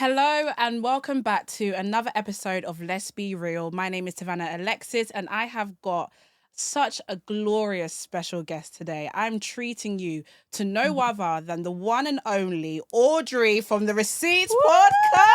Hello and welcome back to another episode of Let's Be Real. My name is Savannah Alexis and I have got such a glorious special guest today. I'm treating you to no other than the one and only Audrey from the Receipts podcast.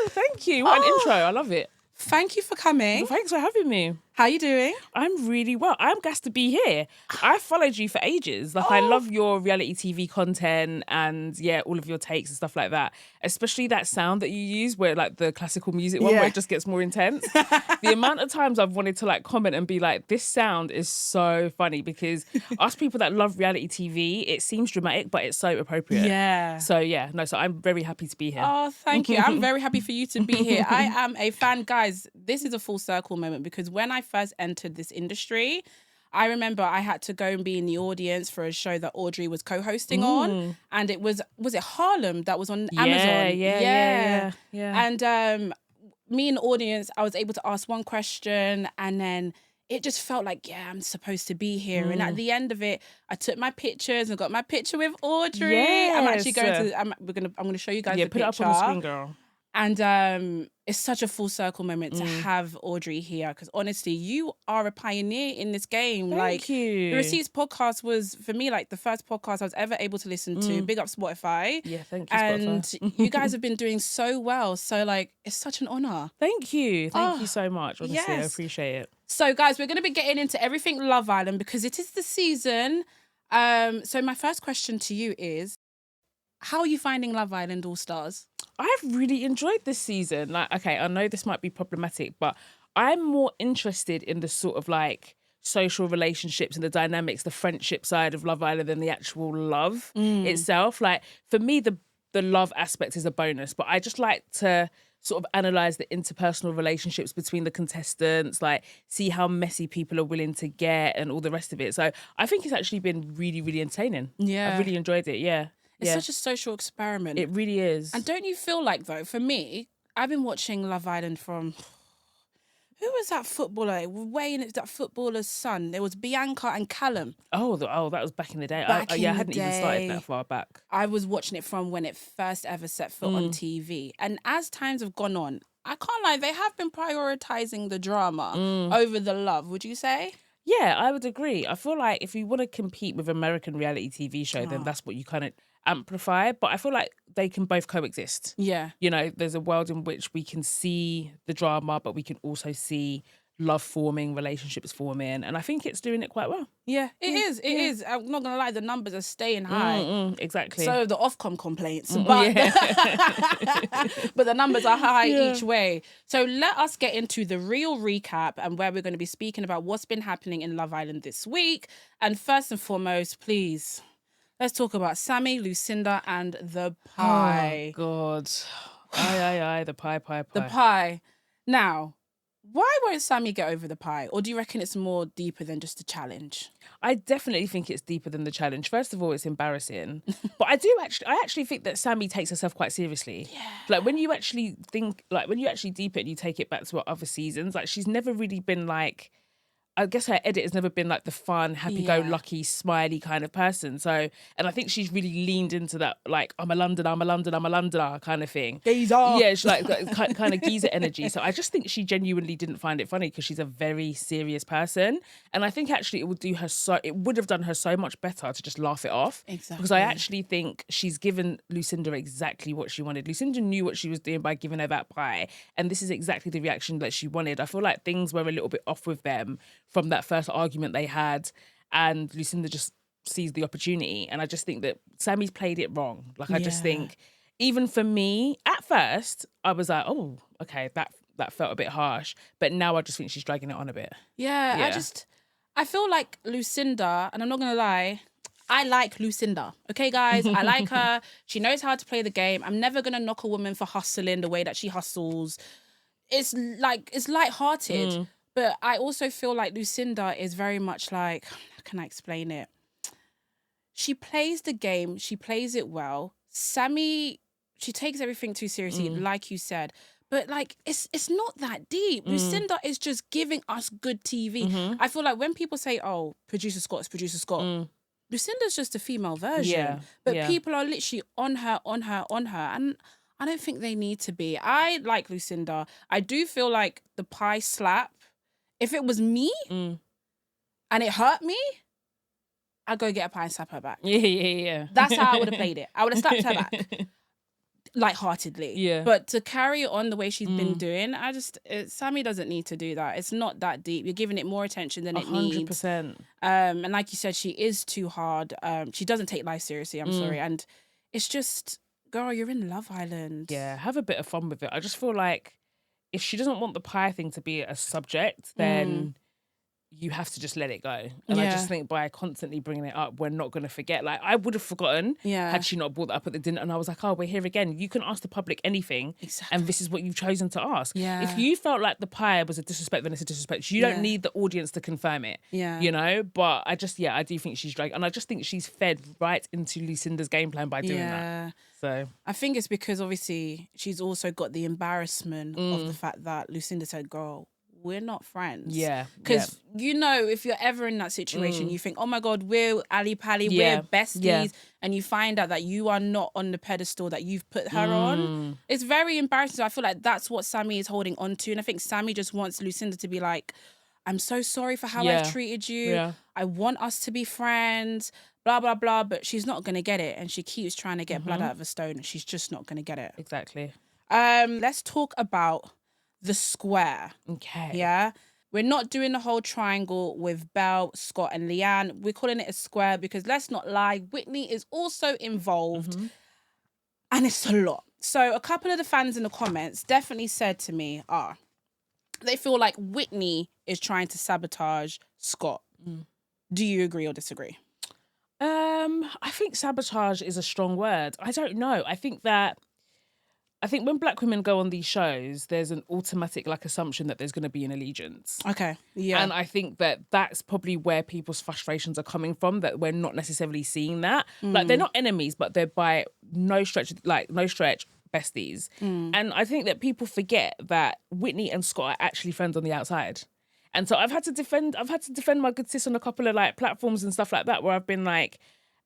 Thank you. What an intro. I love it. Thank you for coming. Well, thanks for having me. How are you doing? I'm really well. I'm gassed to be here. I followed you for ages. I love your reality TV content and all of your takes and stuff like that. Especially that sound that you use where the classical music one where it just gets more intense. The amount of times I've wanted to comment and be like, this sound is so funny because us people that love reality TV, it seems dramatic, but it's so appropriate. Yeah. So I'm very happy to be here. Oh, thank you. I'm very happy for you to be here. I am a fan. Guys, this is a full circle moment because when I first entered this industry, I remember I had to go and be in the audience for a show that Audrey was co-hosting on, and it was it Harlem that was on Amazon? Yeah. And me in the audience, I was able to ask one question, and then it just felt like, I'm supposed to be here. And at the end of it, I took my pictures and got my picture with Audrey. Yes. I'm actually going to. I'm going to show you guys the put picture. it up on the screen, girl. And it's such a full circle moment to have Audrey here because honestly, you are a pioneer in this game. Thank you. The Receipts podcast was, for me, the first podcast I was ever able to listen to. Big up Spotify. Yeah, thank you, And Spotify. you guys have been doing so well. So, it's such an honour. Thank you. Thank you so much. Honestly, I yes. appreciate it. So, guys, we're going to be getting into everything Love Island because it is the season. So my first question to you is, how are you finding Love Island All Stars? I've really enjoyed this season. I know this might be problematic, but I'm more interested in the sort of social relationships and the dynamics, the friendship side of Love Island than the actual love itself. For me, the love aspect is a bonus, but I just like to sort of analyze the interpersonal relationships between the contestants, see how messy people are willing to get and all the rest of it. So I think it's actually been really, really entertaining. Yeah. I've really enjoyed it. Yeah. It's such a social experiment. It really is. And don't you feel like, though, for me, I've been watching Love Island from... Who was that footballer? That footballer's son. There was Bianca and Callum. Oh, that was back in the day. I hadn't even started that far back. I was watching it from when it first ever set foot on TV. And as times have gone on, I can't lie, they have been prioritising the drama over the love, would you say? Yeah, I would agree. I feel like if you want to compete with American reality TV show, then that's what you kind of amplify. But I feel like they can both coexist. Yeah. There's a world in which we can see the drama, but we can also see love forming, relationships forming. And I think it's doing it quite well. Yeah, it is. It is. I'm not going to lie, the numbers are staying high. Exactly. So the Ofcom complaints, but but the numbers are high each way. So let us get into the real recap and where we're going to be speaking about what's been happening in Love Island this week. And first and foremost, please, let's talk about Sammy, Lucinda, and the pie. Oh, God. Aye, the pie. The pie. Now, why won't Sammy get over the pie? Or do you reckon it's more deeper than just a challenge? I definitely think it's deeper than the challenge. First of all, it's embarrassing. But I actually think that Sammy takes herself quite seriously. Yeah. When you actually think, when you actually deep it and you take it back to her other seasons, she's never really been I guess her edit has never been the fun, happy-go-lucky, smiley kind of person. So, and I think she's really leaned into that, I'm a Londoner kind of thing. Geezer. Yeah, she's kind of geezer energy. So I just think she genuinely didn't find it funny because she's a very serious person. And I think actually it would have done her so much better to just laugh it off. Exactly. Because I actually think she's given Lucinda exactly what she wanted. Lucinda knew what she was doing by giving her that pie. And this is exactly the reaction that she wanted. I feel like things were a little bit off with them from that first argument they had, and Lucinda just sees the opportunity. And I just think that Sammy's played it wrong. I just think, even for me, at first, I was like, oh, okay, that felt a bit harsh. But now I just think she's dragging it on a bit. Yeah. I feel like Lucinda, and I'm not going to lie, I like Lucinda. Okay, guys? I like her. She knows how to play the game. I'm never going to knock a woman for hustling the way that she hustles. It's lighthearted. But I also feel like Lucinda is very much how can I explain it? She plays the game. She plays it well. Sammy, she takes everything too seriously, like you said. But it's not that deep. Lucinda is just giving us good TV. I feel like when people say, oh, producer Scott is producer Scott, Lucinda's just a female version. Yeah, But yeah. people are literally on her. And I don't think they need to be. I like Lucinda. I do feel like the pie slap, if it was me and it hurt me, I'd go get a pie and slap her back. Yeah. That's how I would have played it. I would have slapped her back. Lightheartedly. Yeah. But to carry on the way she's been doing, Sammy doesn't need to do that. It's not that deep. You're giving it more attention than it needs. 100%. And like you said, she is too hard. She doesn't take life seriously, I'm sorry. And it's just, girl, you're in Love Island. Yeah, have a bit of fun with it. I just feel like if she doesn't want the pie thing to be a subject, then you have to just let it go. And I just think by constantly bringing it up, we're not going to forget. Like, I would have forgotten had she not brought that up at the dinner. And I was like, oh, we're here again. You can ask the public anything. Exactly. And this is what you've chosen to ask. Yeah. If you felt like the pie was a disrespect, then it's a disrespect. You don't need the audience to confirm it. Yeah. You know? But I do think she's dragged. And I just think she's fed right into Lucinda's game plan by doing that. So I think it's because obviously she's also got the embarrassment of the fact that Lucinda said, girl, we're not friends. Yeah. Because, you know, if you're ever in that situation, you think, oh my God, we're Ali Pally, we're besties. Yeah. And you find out that you are not on the pedestal that you've put her on. It's very embarrassing. So I feel like that's what Sammy is holding on to. And I think Sammy just wants Lucinda to be like, I'm so sorry for how I've treated you. Yeah. I want us to be friends, blah, blah, blah. But she's not going to get it. And she keeps trying to get blood out of a stone. And she's just not going to get it. exactly. Let's talk about the square. Okay. Yeah. We're not doing the whole triangle with Belle, Scott, and Leanne. We're calling it a square because let's not lie, Whitney is also involved. And it's a lot. So a couple of the fans in the comments definitely said to me, they feel like Whitney is trying to sabotage Scott. Do you agree or disagree? I think sabotage is a strong word. I don't know. I think when black women go on these shows, there's an automatic assumption that there's going to be an allegiance. Okay. Yeah. And I think that that's probably where people's frustrations are coming from, that we're not necessarily seeing that. Like, they're not enemies, but they're by no stretch besties. And I think that people forget that Whitney and Scott are actually friends on the outside. And so I've had to defend my good sis on a couple of platforms and stuff like that, where I've been like,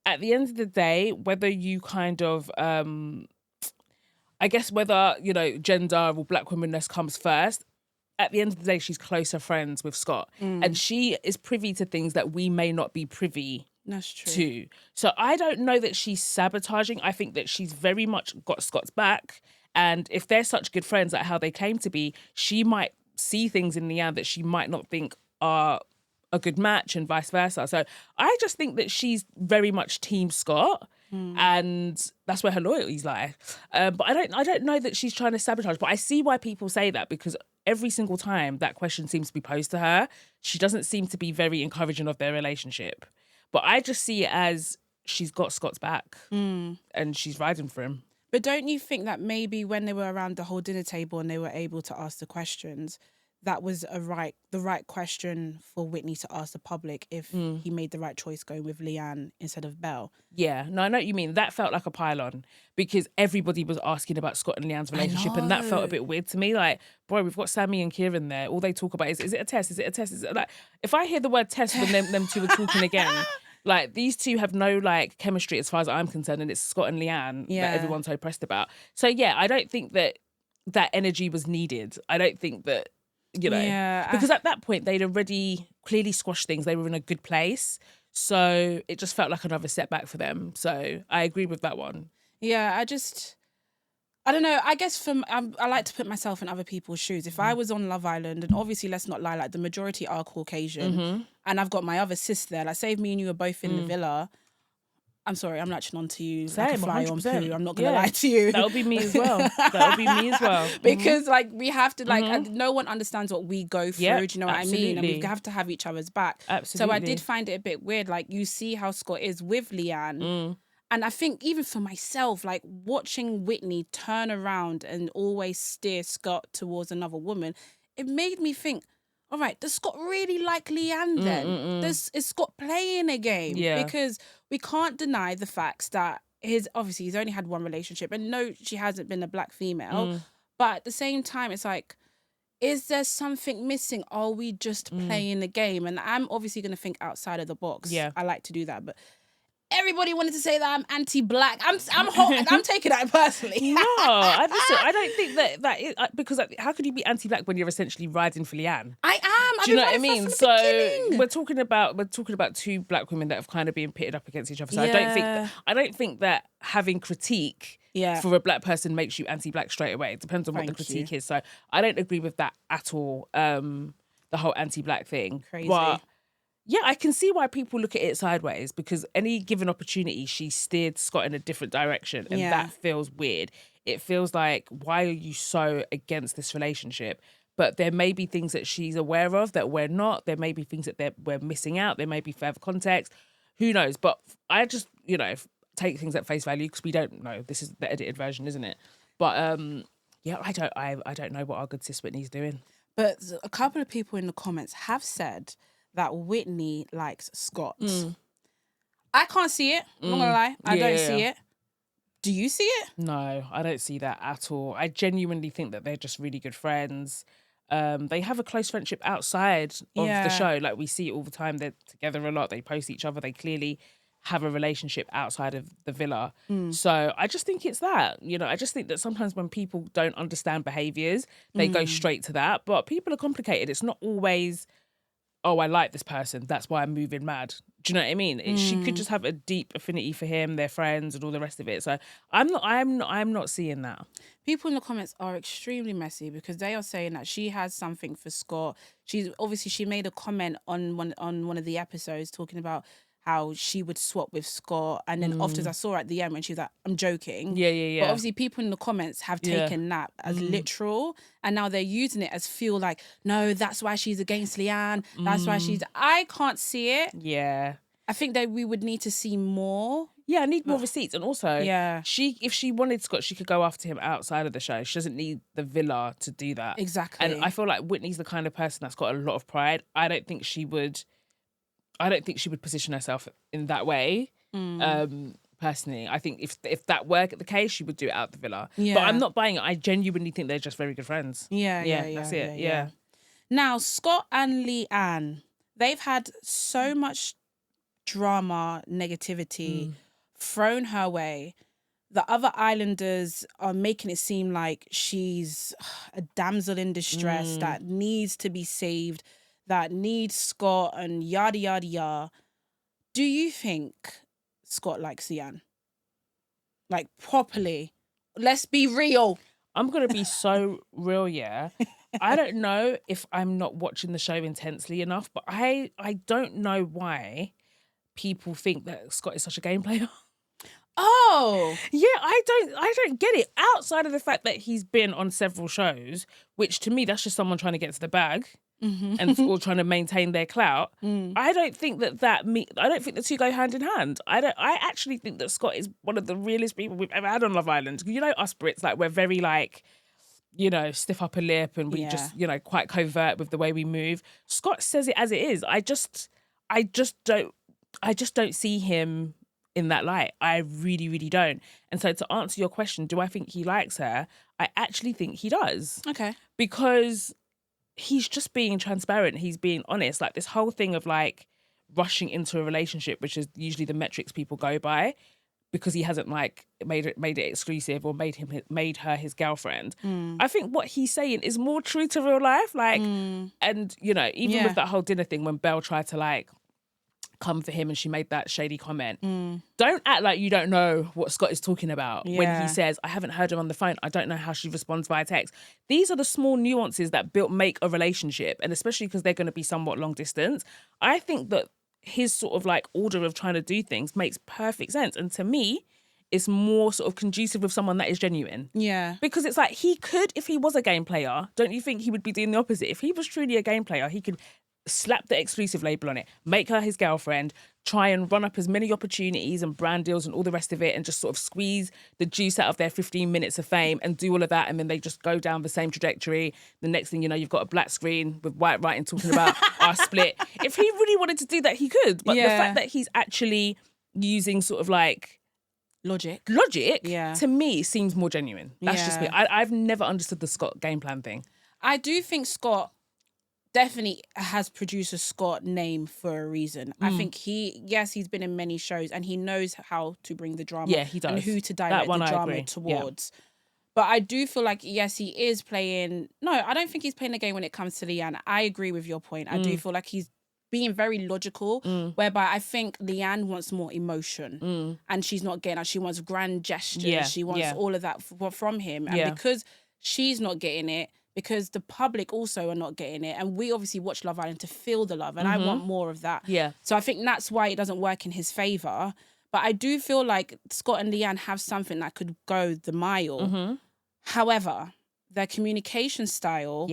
at the end of the day, whether you kind of I guess whether, gender or black womanness comes first, at the end of the day, she's closer friends with Scott. And she is privy to things that we may not be privy That's true. to. So I don't know that she's sabotaging. I think that she's very much got Scott's back. And if they're such good friends, like how they claim to be, she might see things in Leanne that she might not think are a good match and vice versa. So I just think that she's very much Team Scott. And that's where her loyalties lie. But I don't know that she's trying to sabotage. But I see why people say that, because every single time that question seems to be posed to her, she doesn't seem to be very encouraging of their relationship. But I just see it as she's got Scott's back and she's riding for him. But don't you think that maybe when they were around the whole dinner table and they were able to ask the questions, that was the right question for Whitney to ask the public if he made the right choice going with Leanne instead of Belle? Yeah, no, I know what you mean. That felt like a pylon because everybody was asking about Scott and Leanne's relationship, and that felt a bit weird to me. Like, boy, we've got Sammy and Kieran there. All they talk about is it a test? Is it a test? Is it like, if I hear the word test when them two are talking again, like, these two have no chemistry as far as I'm concerned, and it's Scott and Leanne that everyone's so pressed about. So yeah, I don't think that energy was needed. I don't think that. Because at that point they'd already clearly squashed things. They were in a good place. So it just felt like another setback for them. So I agree with that one. Yeah, I don't know. I guess I like to put myself in other people's shoes. If I was on Love Island, and obviously let's not lie, the majority are Caucasian, and I've got my other sis there. Say if me and you were both in the villa, I'm sorry, I'm latching on to you like a fly on poo. I'm not going to lie to you. That would be me as well. Because we have to no one understands what we go through. Do you know what I mean? And we have to have each other's back. Absolutely. So I did find it a bit weird. You see how Scott is with Leanne. And I think even for myself, watching Whitney turn around and always steer Scott towards another woman, it made me think, all right, does Scott really like Leanne then? Is Scott playing a game? Yeah. Because we can't deny the facts that obviously he's only had one relationship, and no, she hasn't been a black female. But at the same time, it's is there something missing? Are we just playing the game? And I'm obviously going to think outside of the box. Yeah. I like to do that. But Everybody wanted to say that I'm anti-black. I'm hot. I'm taking that personally. No, I don't think that is, because how could you be anti-black when you're essentially riding for Leanne? I am. Do you know what I mean? So beginning. we're talking about two black women that have kind of been pitted up against each other. So I don't think that having critique for a black person makes you anti-black straight away. It depends on what the critique is. So I don't agree with that at all. The whole anti-black thing. Crazy. But yeah, I can see why people look at it sideways, because any given opportunity, she steered Scott in a different direction, and that feels weird. It feels like, why are you so against this relationship? But there may be things that she's aware of that we're not. There may be things that we're missing out. There may be further context. Who knows? But I just, take things at face value, because we don't know. This is the edited version, isn't it? But I don't know what our good sis Whitney's doing. But a couple of people in the comments have said that Whitney likes Scott. I can't see it. I'm not gonna lie. I don't see it. Do you see it? No, I don't see that at all. I genuinely think that they're just really good friends. They have a close friendship outside of the show. Like, we see it all the time. They're together a lot. They post each other. They clearly have a relationship outside of the villa. So I just think it's that. I just think that sometimes when people don't understand behaviours, they go straight to that. But people are complicated. It's not always, oh, I like this person, that's why I'm moving mad. Do you know what I mean? She could just have a deep affinity for him, their friends, and all the rest of it. So I'm not seeing that. People in the comments are extremely messy, because they are saying that she has something for Scott. She made a comment on one of the episodes talking about how she would swap with Scott, and then afterwards I saw her at the end when she was like, I'm joking. Yeah. But obviously people in the comments have taken that as literal, and now they're using it as feel like, no, that's why she's against Leanne. That's why I can't see it. Yeah. I think that we would need to see more. Yeah, I need more receipts. And also, if she wanted Scott, she could go after him outside of the show. She doesn't need the villa to do that. Exactly. And I feel like Whitney's the kind of person that's got a lot of pride. I don't think she would position herself in that way. Personally, I think if that were the case, she would do it out the villa. Yeah. But I'm not buying it. I genuinely think they're just very good friends. Yeah. That's it. Yeah. Now, Scott and Leanne, they've had so much drama, negativity thrown her way. The other islanders are making it seem like she's a damsel in distress that needs to be saved, that needs Scott, and yada, yada, yada. Do you think Scott likes Leanne? Like, properly? Let's be real. I'm going to be so real, yeah. I don't know if I'm not watching the show intensely enough, but I don't know why people think that Scott is such a game player. Oh. Yeah, I don't get it. Outside of the fact that he's been on several shows, which to me, that's just someone trying to get to the bag and all trying to maintain their clout. I don't think I don't think the two go hand in hand. I actually think that Scott is one of the realest people we've ever had on Love Island. You know, us Brits, like, we're very like, stiff upper lip, and we just, quite covert with the way we move. Scott says it as it is. I just don't see him in that light. I really, really don't. And so to answer your question, do I think he likes her? I actually think he does. Okay. Because he's just being transparent. He's being honest. Like, this whole thing of like rushing into a relationship, which is usually the metrics people go by, because he hasn't like made it exclusive or made her his girlfriend. I think what he's saying is more true to real life. Like, and even with that whole dinner thing, when Belle tried to like come for him and she made that shady comment, don't act like you don't know what Scott is talking about when he says, I haven't heard her on the phone, I don't know how she responds via text. These are the small nuances that make a relationship, and especially because they're going to be somewhat long distance. I think that his sort of like order of trying to do things makes perfect sense, and to me it's more sort of conducive with someone that is genuine. Yeah. Because it's like, he could, if he was a game player, don't you think he would be doing the opposite? If he was truly a game player, he could slap the exclusive label on it, make her his girlfriend, try and run up as many opportunities and brand deals and all the rest of it, and just sort of squeeze the juice out of their 15 minutes of fame and do all of that, and then they just go down the same trajectory. The next thing you know, you've got a black screen with white writing talking about our split. If he really wanted to do that, he could. But the fact that he's actually using sort of like logic, to me, seems more genuine. That's just me. I've never understood the Scott game plan thing. I do think Scott definitely has producer Scott name for a reason. I think he's been in many shows and he knows how to bring the drama. Yeah, he does. And who to That direct one the I drama agree. towards. But I do feel like, yes, he is playing... No, I don't think he's playing a game when it comes to Leanne. I agree with your point. I do feel like he's being very logical, whereby I think Leanne wants more emotion and she's not getting that. She wants grand gestures. Yeah, She wants all of that from him. And because she's not getting it, because the public also are not getting it, and we obviously watch Love Island to feel the love, and I want more of that. Yeah. So I think that's why it doesn't work in his favour. But I do feel like Scott and Leanne have something that could go the mile. However, their communication style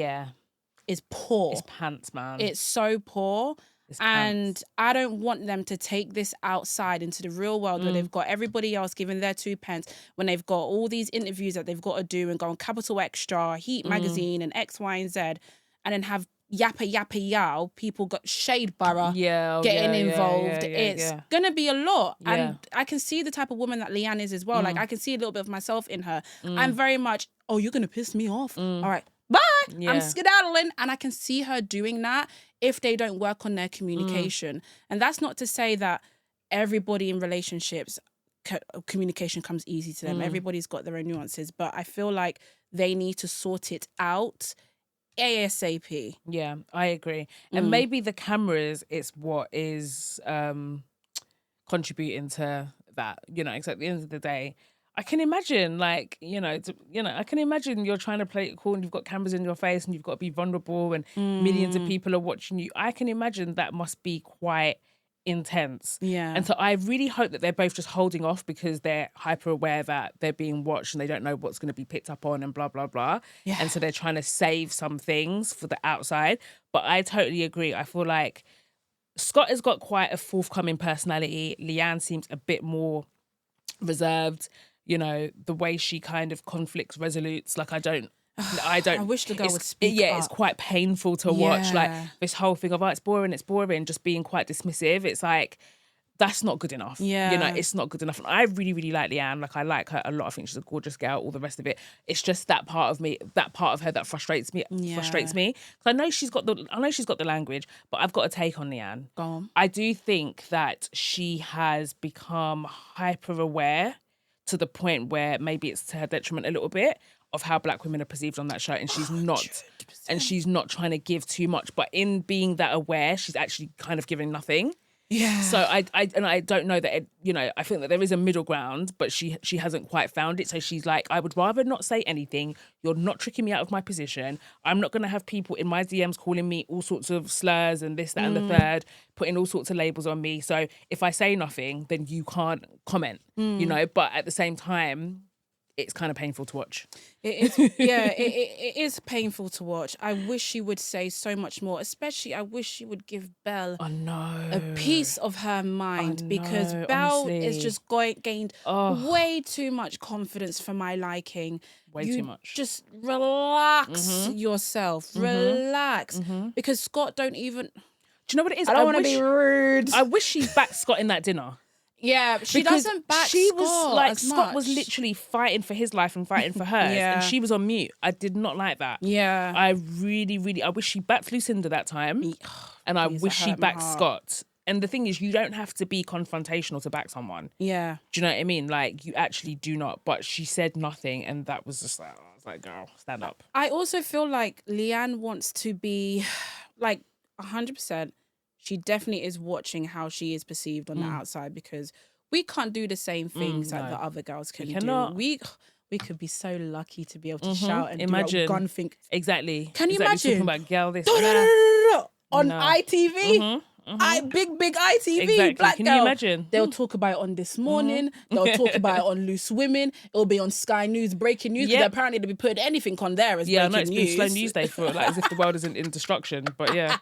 is poor. It's pants, man. It's so poor. And I don't want them to take this outside into the real world where they've got everybody else giving their 2 pence, when they've got all these interviews that they've got to do and go on Capital Extra, Heat Magazine and X, Y, and Z, and then have yappa yow, people got Shade Borough getting involved. It's gonna be a lot. And I can see the type of woman that Leanne is as well. Like, I can see a little bit of myself in her. I'm very much, oh, you're gonna piss me off. All right, bye. I'm skedaddling. And I can see her doing that if they don't work on their communication. And that's not to say that everybody in relationships, communication comes easy to them. Everybody's got their own nuances. But I feel like they need to sort it out ASAP. Yeah, I agree. And maybe the cameras is what is contributing to that, you know, because at the end of the day, I can imagine, like, I can imagine you're trying to play it cool and you've got cameras in your face and you've got to be vulnerable and millions of people are watching you. I can imagine that must be quite intense. Yeah. And so I really hope that they're both just holding off because they're hyper aware that they're being watched and they don't know what's going to be picked up on and blah, blah, blah. Yeah. And so they're trying to save some things for the outside. But I totally agree. I feel like Scott has got quite a forthcoming personality. Leanne seems a bit more reserved. You know, the way she kind of conflicts resolutes, like I don't. I wish the girl would speak up. It's quite painful to watch. Like this whole thing of, oh, it's boring, just being quite dismissive. It's like, that's not good enough. Yeah. You know, it's not good enough. And I really, really like Leanne. Like, I like her a lot. I think she's a gorgeous girl, all the rest of it. It's just that part of me, that part of her that frustrates me. Because I know she's got the language, but I've got a take on Leanne. Go on. I do think that she has become hyper aware to the point where maybe it's to her detriment a little bit of how black women are perceived on that show, and she's not 100%. She's not trying to give too much, but in being that aware, she's actually kind of giving nothing. Yeah. So I don't know that I think that there is a middle ground, but she hasn't quite found it. So she's like, I would rather not say anything. You're not tricking me out of my position. I'm not going to have people in my DMs calling me all sorts of slurs and this, that, and the third, putting all sorts of labels on me. So if I say nothing, then you can't comment. You know. But at the same time, it's kind of painful to watch. It is, it is painful to watch. I wish she would say so much more. Especially, I wish she would give Belle a piece of her mind, because Belle is just gained way too much confidence for my liking. Way too much. Just relax yourself. Relax. Because Scott don't even... Do you know what it is? I don't want to be rude. I wish she backed Scott in that dinner. Yeah, she doesn't back Scott as Scott much. was literally fighting for his life and fighting for hers, and she was on mute. I did not like that. Yeah. I really, really, I wish she backed Lucinda that time, and I wish she backed Scott. And the thing is, you don't have to be confrontational to back someone. Yeah. Do you know what I mean? Like, you actually do not. But she said nothing, and that was just like, I was like, girl, stand up. I also feel like Leanne wants to be, like, 100%. She definitely is watching how she is perceived on the outside, because we can't do the same things that the other girls can do. We could be so lucky to be able to shout and imagine. do a gun thing. Exactly. Can you imagine? Talking about girl this. No. On ITV. Big ITV. Exactly. Black Can girl. you imagine? They'll talk about it on This Morning. They'll talk about it on Loose Women. It'll be on Sky News, breaking news. Because apparently they'll be putting anything on there as breaking news. Yeah, I know, it's been slow news day for like as if the world isn't in destruction. But yeah.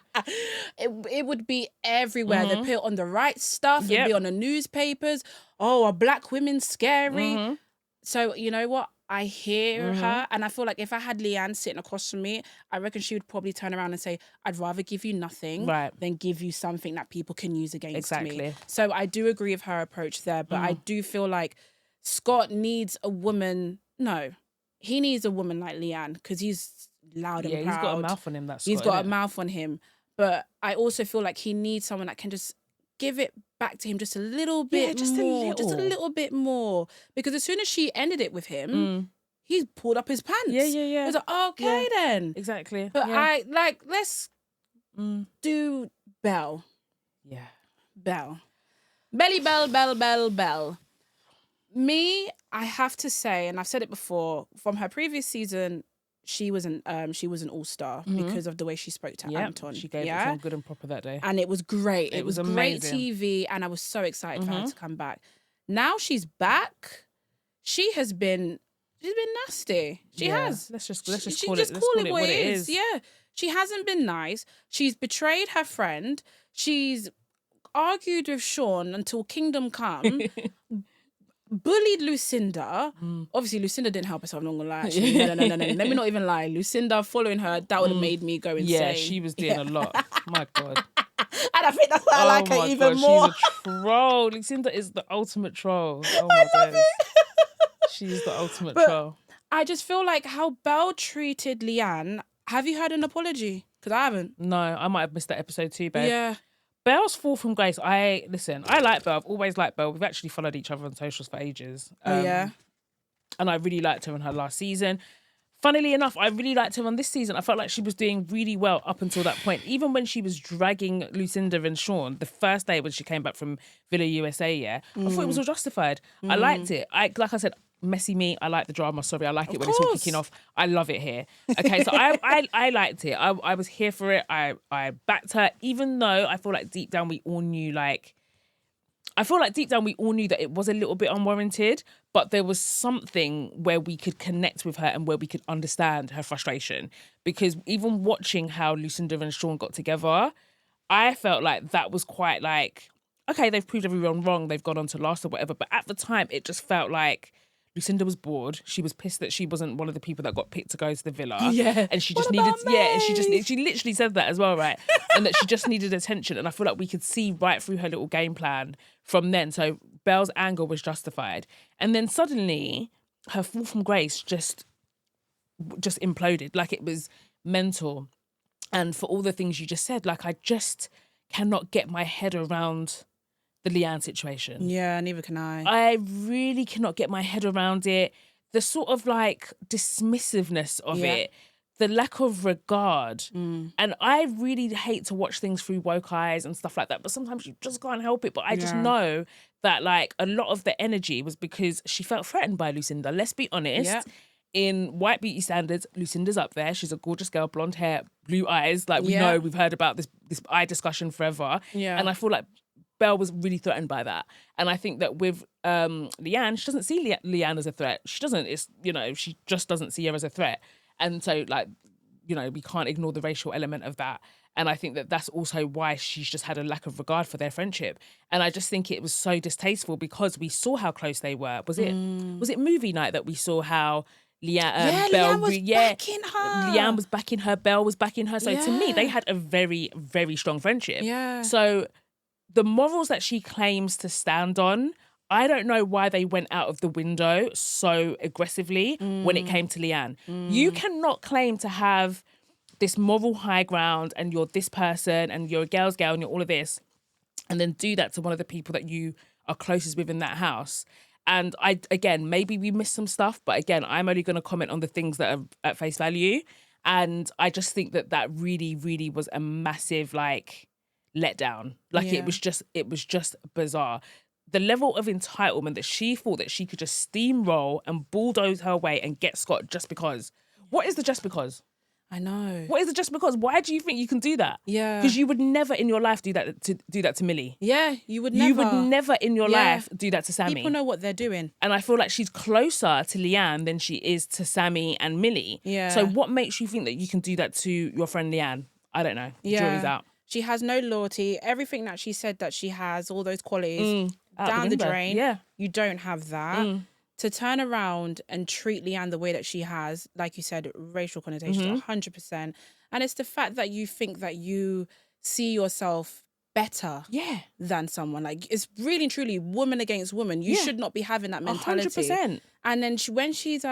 It would be everywhere. They put it on the right stuff. It'd be on the newspapers. Oh, are black women scary? So you know what? I hear her, and I feel like if I had Leanne sitting across from me, I reckon she would probably turn around and say, I'd rather give you nothing than give you something that people can use against me. So I do agree with her approach there, but I do feel like Scott needs a woman. No, he needs a woman like Leanne, because loud and Yeah, proud. he's got a mouth on him. That's He's got a mouth on him. But I also feel like he needs someone that can just give it back to him just a little bit more. Just a little bit more. Because as soon as she ended it with him, he pulled up his pants. Yeah. I was like, okay then. Exactly. But let's do Belle. Yeah. Belle. Belle. Me, I have to say, and I've said it before, from her previous season, she was an all-star because of the way she spoke to Anton. She gave it to him good and proper that day. And it was great. It was great amazing. TV, and I was so excited for her to come back. Now she's back. She's been nasty. She has. Let's just call it what it is. Yeah. She hasn't been nice. She's betrayed her friend. She's argued with Sean until Kingdom Come. Bullied Lucinda. Obviously, Lucinda didn't help herself. I'm not gonna lie. Actually. No. Let me not even lie. Lucinda following her, that would have made me go insane. Yeah, she was doing a lot. My God. And I think that's why I like her even more. She's a troll. Lucinda is the ultimate troll. Oh my God. She's the ultimate troll. I just feel like how Belle treated Leanne. Have you had an apology? Because I haven't. No, I might have missed that episode too, babe. Yeah. Belle's fall from grace. I like Belle. I've always liked Belle. We've actually followed each other on socials for ages. And I really liked her in her last season. Funnily enough, I really liked her on this season. I felt like she was doing really well up until that point. Even when she was dragging Lucinda and Sean, the first day when she came back from Villa USA, I thought it was all justified. I liked it. Like I said, messy me. I like the drama. Sorry, I like it when it's all kicking off. I love it here. Okay, so I liked it. I was here for it. I backed her, even though I feel like deep down we all knew that it was a little bit unwarranted, but there was something where we could connect with her and where we could understand her frustration. Because even watching how Lucinda and Sean got together, I felt like that was quite like, okay, they've proved everyone wrong. They've gone on to last or whatever. But at the time, it just felt like Lucinda was bored. She was pissed that she wasn't one of the people that got picked to go to the villa. Yeah. And she just she literally said that as well, right? And that she just needed attention. And I feel like we could see right through her little game plan from then. So Belle's anger was justified. And then suddenly her fall from grace just imploded. Like, it was mental. And for all the things you just said, like, I just cannot get my head around the Leanne situation. Yeah, neither can I. I really cannot get my head around it. The sort of like dismissiveness of it, the lack of regard. And I really hate to watch things through woke eyes and stuff like that, but sometimes you just can't help it. But I just know that like a lot of the energy was because she felt threatened by Lucinda. Let's be honest. Yeah. In white beauty standards, Lucinda's up there. She's a gorgeous girl, blonde hair, blue eyes. Like, we know, we've heard about this eye discussion forever. Yeah. And I feel like Belle was really threatened by that. And I think that with Leanne, she doesn't see Leanne as a threat. She doesn't. It's, she just doesn't see her as a threat. And so, like, we can't ignore the racial element of that. And I think that that's also why she's just had a lack of regard for their friendship. And I just think it was so distasteful because we saw how close they were. Was it movie night that we saw how Belle was backing her. Leanne was backing her. Belle was backing her. So to me, they had a very, very strong friendship. Yeah. So the morals that she claims to stand on, I don't know why they went out of the window so aggressively when it came to Leanne. You cannot claim to have this moral high ground and you're this person and you're a girl's girl and you're all of this, and then do that to one of the people that you are closest with in that house. And maybe we missed some stuff, but again, I'm only going to comment on the things that are at face value. And I just think that really, really was a massive, like, letdown. Like, it was just bizarre. The level of entitlement that she thought that she could just steamroll and bulldoze her way and get Scott just because. What is the just because? I know. What is it just because? Why do you think you can do that? Yeah. Because you would never in your life do that to Millie. Yeah, you would never. You would never in your life do that to Sammy. People know what they're doing. And I feel like she's closer to Leanne than she is to Sammy and Millie. Yeah. So what makes you think that you can do that to your friend Leanne? I don't know. The jury's out. She has no loyalty. Everything that she said that she has, all those qualities, down the drain. Yeah. You don't have that. To turn around and treat Leanne the way that she has, like you said, racial connotations, 100%. And it's the fact that you think that you see yourself better than someone. Like, it's really and truly woman against woman. You should not be having that mentality. 100%. And then when she's,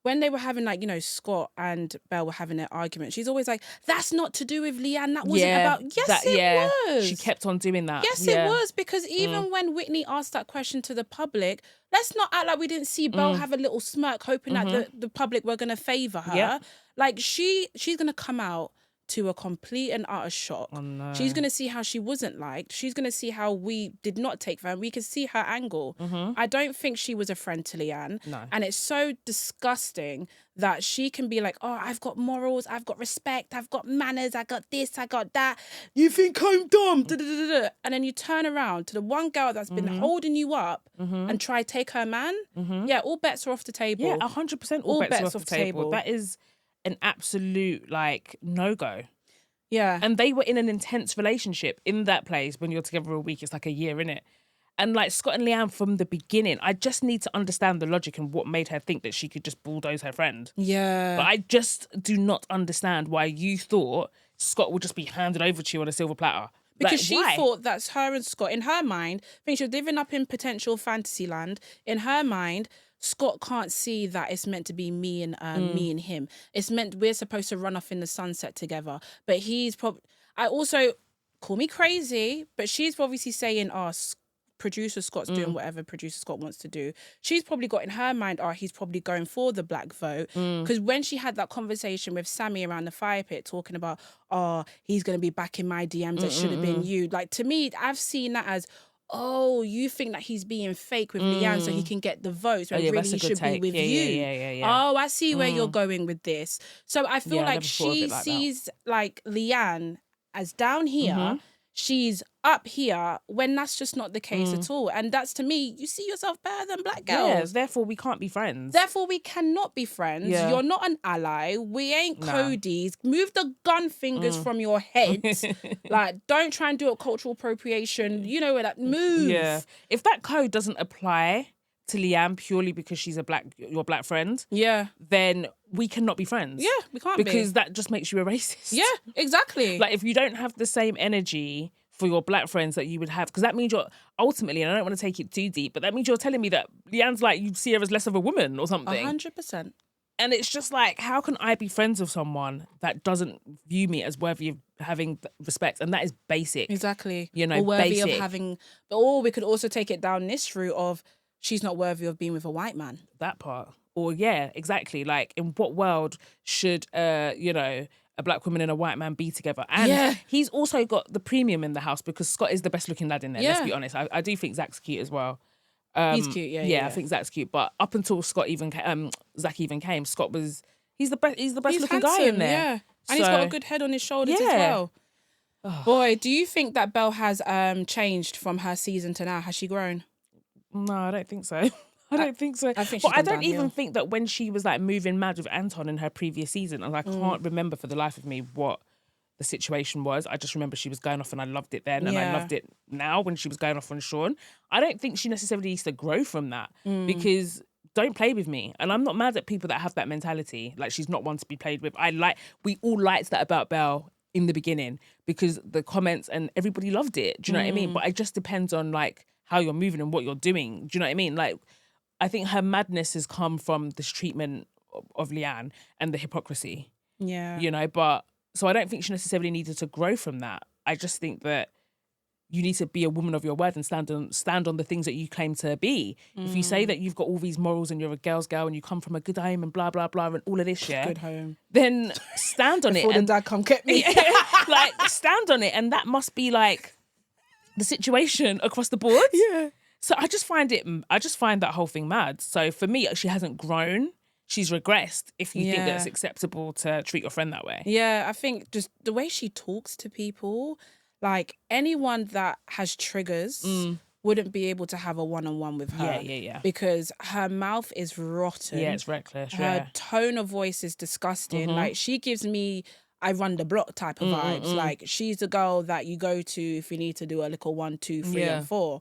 when they were having like, Scott and Belle were having their argument, she's always like, that's not to do with Leanne. That wasn't about. Yes, it was. She kept on doing that. Yes, it was. Because even when Whitney asked that question to the public, let's not act like we didn't see Belle have a little smirk, hoping that the public were going to favour her. Yep. Like she's going to come out to a complete and utter shock. Oh, no. She's going to see how she wasn't liked. She's going to see how we did not take her, and we can see her angle. I don't think she was a friend to Leanne. No. And it's so disgusting that she can be like, oh, I've got morals, I've got respect, I've got manners, I got this, I got that. You think I'm dumb? Da-da-da-da-da. And then you turn around to the one girl that's been holding you up and try take her man. Yeah, all bets are off the table. Yeah, 100% all bets are off the table. That is an absolute no-go. Yeah. And they were in an intense relationship in that place. When you're together a week, it's like a year, innit? And like Scott and Leanne from the beginning, I just need to understand the logic and what made her think that she could just bulldoze her friend. Yeah. But I just do not understand why you thought Scott would just be handed over to you on a silver platter. Because like, she why? thought that's her and Scott. In her mind, I think she was living up in potential fantasy land. In her mind, Scott can't see that it's meant to be me and him. It's meant we're supposed to run off in the sunset together. But he's probably... I also... Call me crazy, but she's obviously saying, producer Scott's doing whatever producer Scott wants to do. She's probably got in her mind, he's probably going for the black vote. Because when she had that conversation with Sammy around the fire pit talking about, he's going to be back in my DMs, it should have been you. Like, to me, I've seen that as, you think that he's being fake with Leanne so he can get the votes, when really he should be with you. Yeah. Oh, I see where you're going with this. So I feel like she sees like Leanne as down here, she's up here, when that's just not the case at all. And that's, to me, you see yourself better than black girls. Yeah, therefore we can't be friends. Therefore we cannot be friends. Yeah. You're not an ally. We ain't Cody's. Move the gun fingers from your head. Like, don't try and do a cultural appropriation. You know where that move. Yeah. If that code doesn't apply to Leanne purely because she's your black friend, then we cannot be friends. Yeah, we can't because that just makes you a racist. Yeah, exactly. Like, if you don't have the same energy for your black friends that you would have, because that means you're ultimately, and I don't want to take it too deep, but that means you're telling me that Leanne's like, you see her as less of a woman or something. 100%. And it's just like, how can I be friends with someone that doesn't view me as worthy of having respect? And that is basic. Exactly. You know, or worthy basic. of having, or we could also take it down this route of, she's not worthy of being with a white man. That part. Or yeah, exactly. Like, in what world should, a black woman and a white man be together? And he's also got the premium in the house because Scott is the best looking lad in there, let's be honest. I do think Zach's cute as well. He's cute, yeah. I think Zach's cute. But up until Zach even came, Scott was, he's the best looking guy in there. Yeah. And he's got a good head on his shoulders as well. Boy, do you think that Belle has changed from her season to now? Has she grown? No, I don't think so. I don't think so. I think but I don't even think that when she was like moving mad with Anton in her previous season, and I can't remember for the life of me what the situation was. I just remember she was going off and I loved it then, and I loved it now when she was going off on Sean. I don't think she necessarily needs to grow from that because don't play with me. And I'm not mad at people that have that mentality. Like, she's not one to be played with. We all liked that about Belle in the beginning because the comments and everybody loved it. Do you know what I mean? But it just depends on like how you're moving and what you're doing. Do you know what I mean? Like, I think her madness has come from this treatment of Leanne and the hypocrisy. Yeah. You know, but so I don't think she necessarily needed to grow from that. I just think that you need to be a woman of your word and stand on the things that you claim to be. If you say that you've got all these morals and you're a girl's girl and you come from a good home and blah, blah, blah and all of this shit. Good home. Then stand on it. Before the dad come get me. Like, stand on it. And that must be like the situation across the board. Yeah. So I just find that whole thing mad. So for me, she hasn't grown. She's regressed if you think that it's acceptable to treat your friend that way. Yeah, I think just the way she talks to people, like anyone that has triggers wouldn't be able to have a one-on-one with her. Yeah. Because her mouth is rotten. Yeah, it's reckless. Her tone of voice is disgusting. Like, she gives me I run the block type of vibes. Like, she's the girl that you go to if you need to do a little 1, 2, 3, and 4.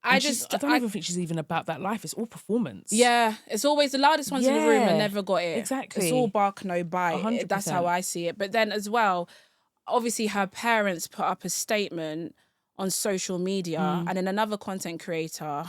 I don't even think she's even about that life. It's all performance. Yeah, it's always the loudest ones in the room and never got it. Exactly. It's all bark, no bite. 100%. That's how I see it. But then as well, obviously her parents put up a statement on social media and then another content creator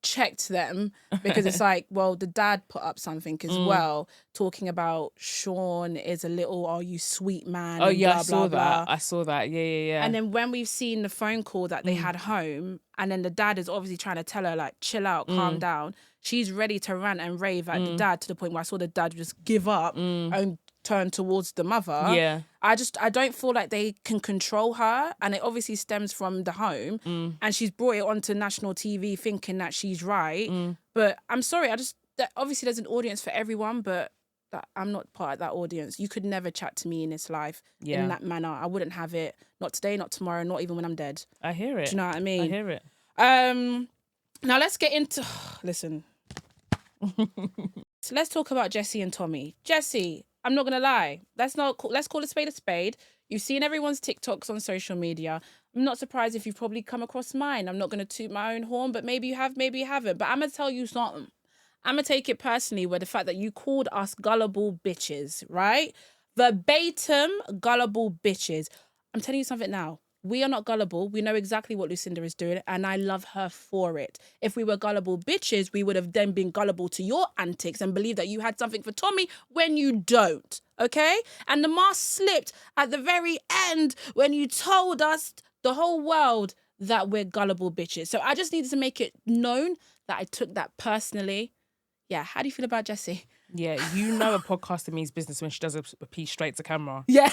checked them because it's like, well, the dad put up something as well, talking about Sean is a little, oh, you sweet man. Oh, and yeah, blah, I saw blah, that. blah. I saw that. Yeah. And then when we've seen the phone call that they had home, and then the dad is obviously trying to tell her, like, chill out, calm down. She's ready to rant and rave at the dad, to the point where I saw the dad just give up and turn towards the mother. Yeah. I don't feel like they can control her, and it obviously stems from the home, and she's brought it onto national TV thinking that she's right. But I'm sorry, obviously there's an audience for everyone, but I'm not part of that audience. You could never chat to me in this life in that manner. I wouldn't have it. Not today, not tomorrow, not even when I'm dead. I hear it. Do you know what I mean? I hear it. Now let's get into listen. So let's talk about Jessie and Tommy. Jessie, I'm not gonna lie. Let's call a spade a spade. You've seen everyone's TikToks on social media. I'm not surprised if you've probably come across mine. I'm not gonna toot my own horn, but maybe you have, maybe you haven't. But I'm gonna tell you something. I'm gonna take it personally with the fact that you called us gullible bitches, right? Verbatim gullible bitches. I'm telling you something now. We are not gullible. We know exactly what Lucinda is doing, and I love her for it. If we were gullible bitches, we would have then been gullible to your antics and believe that you had something for Tommy when you don't, okay? And the mask slipped at the very end when you told us, the whole world, that we're gullible bitches. So I just needed to make it known that I took that personally. Yeah, how do you feel about Jessie? Yeah, you know a podcaster means business when she does a piece straight to camera. Yeah.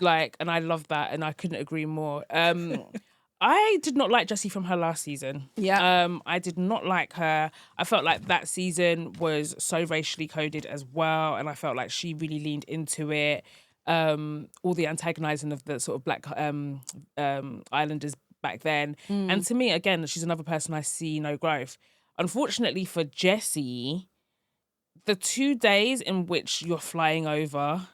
Like, and I love that, and I couldn't agree more. I did not like Jessie from her last season. Yeah. I did not like her. I felt like that season was so racially coded as well, and I felt like she really leaned into it. All the antagonizing of the sort of black islanders back then. And to me, again, she's another person I see no growth. Unfortunately for Jessie, the 2 days in which you're flying over,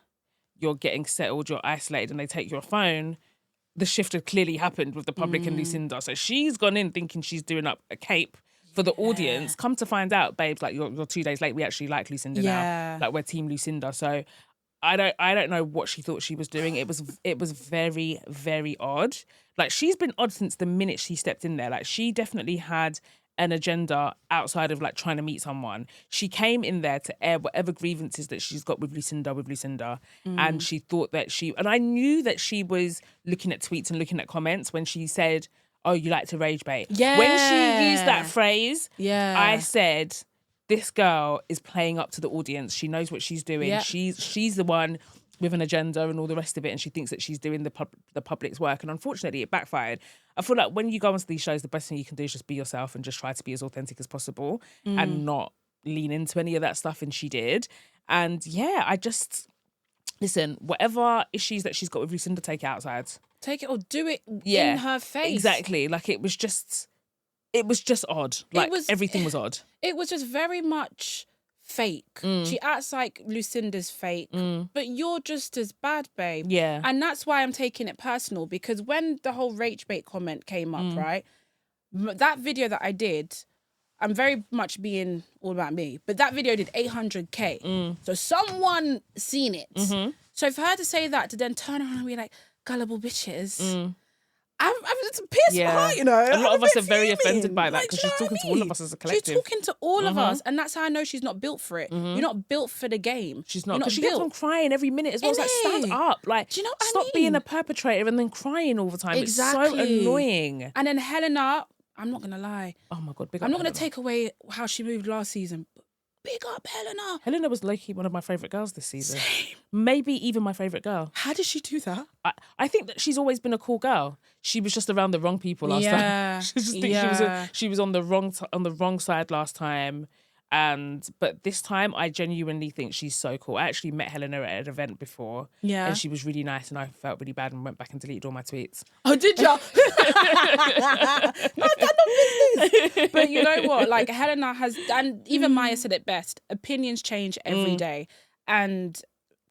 you're getting settled, you're isolated, and they take your phone, the shift had clearly happened with the public and Lucinda. So she's gone in thinking she's doing up a cape for the audience. Come to find out, babes, like you're 2 days late. We actually like Lucinda now. Like, we're team Lucinda. So I don't know what she thought she was doing. It was very, very odd. Like, she's been odd since the minute she stepped in there. Like, she definitely had an agenda outside of like trying to meet someone. She came in there to air whatever grievances that she's got with Lucinda. And she thought that and I knew that she was looking at tweets and looking at comments when she said, oh, you like to rage bait. Yeah. When she used that phrase, I said, this girl is playing up to the audience. She knows what she's doing. Yeah. She's the one with an agenda and all the rest of it, and she thinks that she's doing the public's work. And unfortunately, it backfired. I feel like when you go onto these shows, the best thing you can do is just be yourself and just try to be as authentic as possible and not lean into any of that stuff. And she did. And yeah, listen, whatever issues that she's got with Lucinda, take it outside. Take it or do it in her face. Exactly. Like, it was just odd. Like, everything was odd. It was just very much fake. She acts like Lucinda's fake, but you're just as bad, babe. Yeah. And that's why I'm taking it personal, because when the whole rage bait comment came up, right, that video that I did, I'm very much being all about me, but that video did 800K. So someone seen it. So for her to say that, to then turn around and be like, gullible bitches, I'm it's pissed my heart, you know. A lot of us are very offended by that, because she's talking to all of us as a collective. She's talking to all of us, and that's how I know she's not built for it. You're not built for the game. She's not. Because she kept on crying every minute as well. It's like, stand up. Like, do you know what stop being a perpetrator and then crying all the time. Exactly. It's so annoying. And then Helena, I'm not going to lie. Oh my God, big up I'm not going Helena. to take away how she moved last season. Big up Helena. Helena was low-key one of my favourite girls this season. Same. Maybe even my favourite girl. How did she do that? I think that she's always been a cool girl. She was just around the wrong people last time. I just think she was on the wrong side last time. But this time, I genuinely think she's so cool. I actually met Helena at an event before. Yeah. And she was really nice, and I felt really bad and went back and deleted all my tweets. Oh, did you? No, that's not business. But you know what? Like, Helena has, and even Maya said it best, opinions change every day. And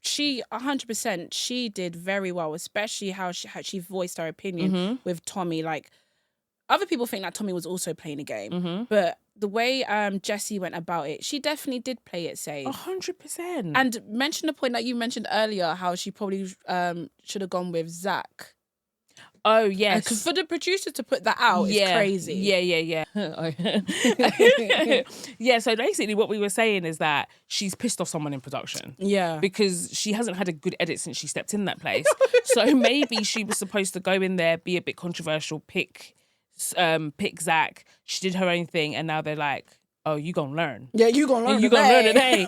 she, 100%, she did very well, especially how she voiced her opinion with Tommy. Like, other people think that Tommy was also playing a game, but the way Jessie went about it, she definitely did play it safe. 100%. And mention the point that you mentioned earlier, how she probably should have gone with Zach. Oh, yes. Because for the producer to put that out is crazy. Yeah. Yeah, so basically what we were saying is that she's pissed off someone in production. Yeah. Because she hasn't had a good edit since she stepped in that place. So maybe she was supposed to go in there, be a bit controversial, pick Zach. She did her own thing, and now they're like, oh, you gonna learn. Yeah, you gonna learn. You gonna learn today.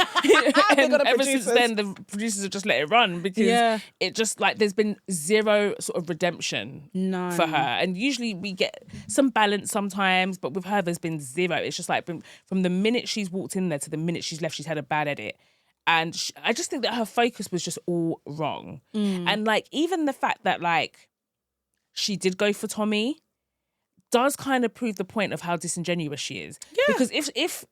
And ever producers. since then, the producers have just let it run because it just like there's been zero sort of redemption for her. And usually we get some balance sometimes, but with her, there's been zero. It's just like from the minute she's walked in there to the minute she's left, she's had a bad edit. And I just think that her focus was just all wrong. And like even the fact that like she did go for Tommy does kind of prove the point of how disingenuous she is. Yeah. Because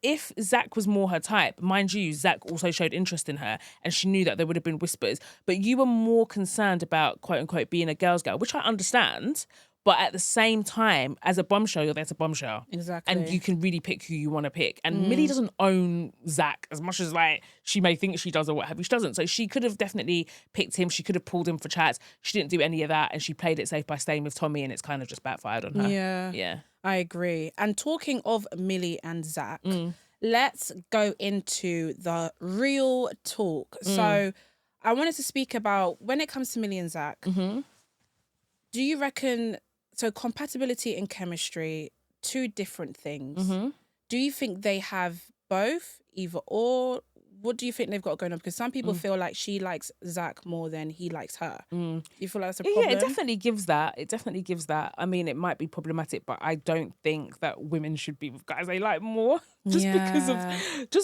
if Zach was more her type, mind you, Zach also showed interest in her and she knew that there would have been whispers, but you were more concerned about quote unquote being a girl's girl, which I understand. But at the same time, as a bombshell, you're there to bombshell. Exactly. And you can really pick who you want to pick. And Millie doesn't own Zach as much as like she may think she does or what have you. She doesn't. So she could have definitely picked him. She could have pulled him for chats. She didn't do any of that. And she played it safe by staying with Tommy, and it's kind of just backfired on her. Yeah. I agree. And talking of Millie and Zach, let's go into the real talk. So I wanted to speak about when it comes to Millie and Zach, do you reckon... So compatibility and chemistry, two different things. Do you think they have both, either or? What do you think they've got going on? Because some people feel like she likes Zach more than he likes her. Do you feel like that's a problem? Yeah, it definitely gives that. I mean, it might be problematic, but I don't think that women should be with guys they like more. Just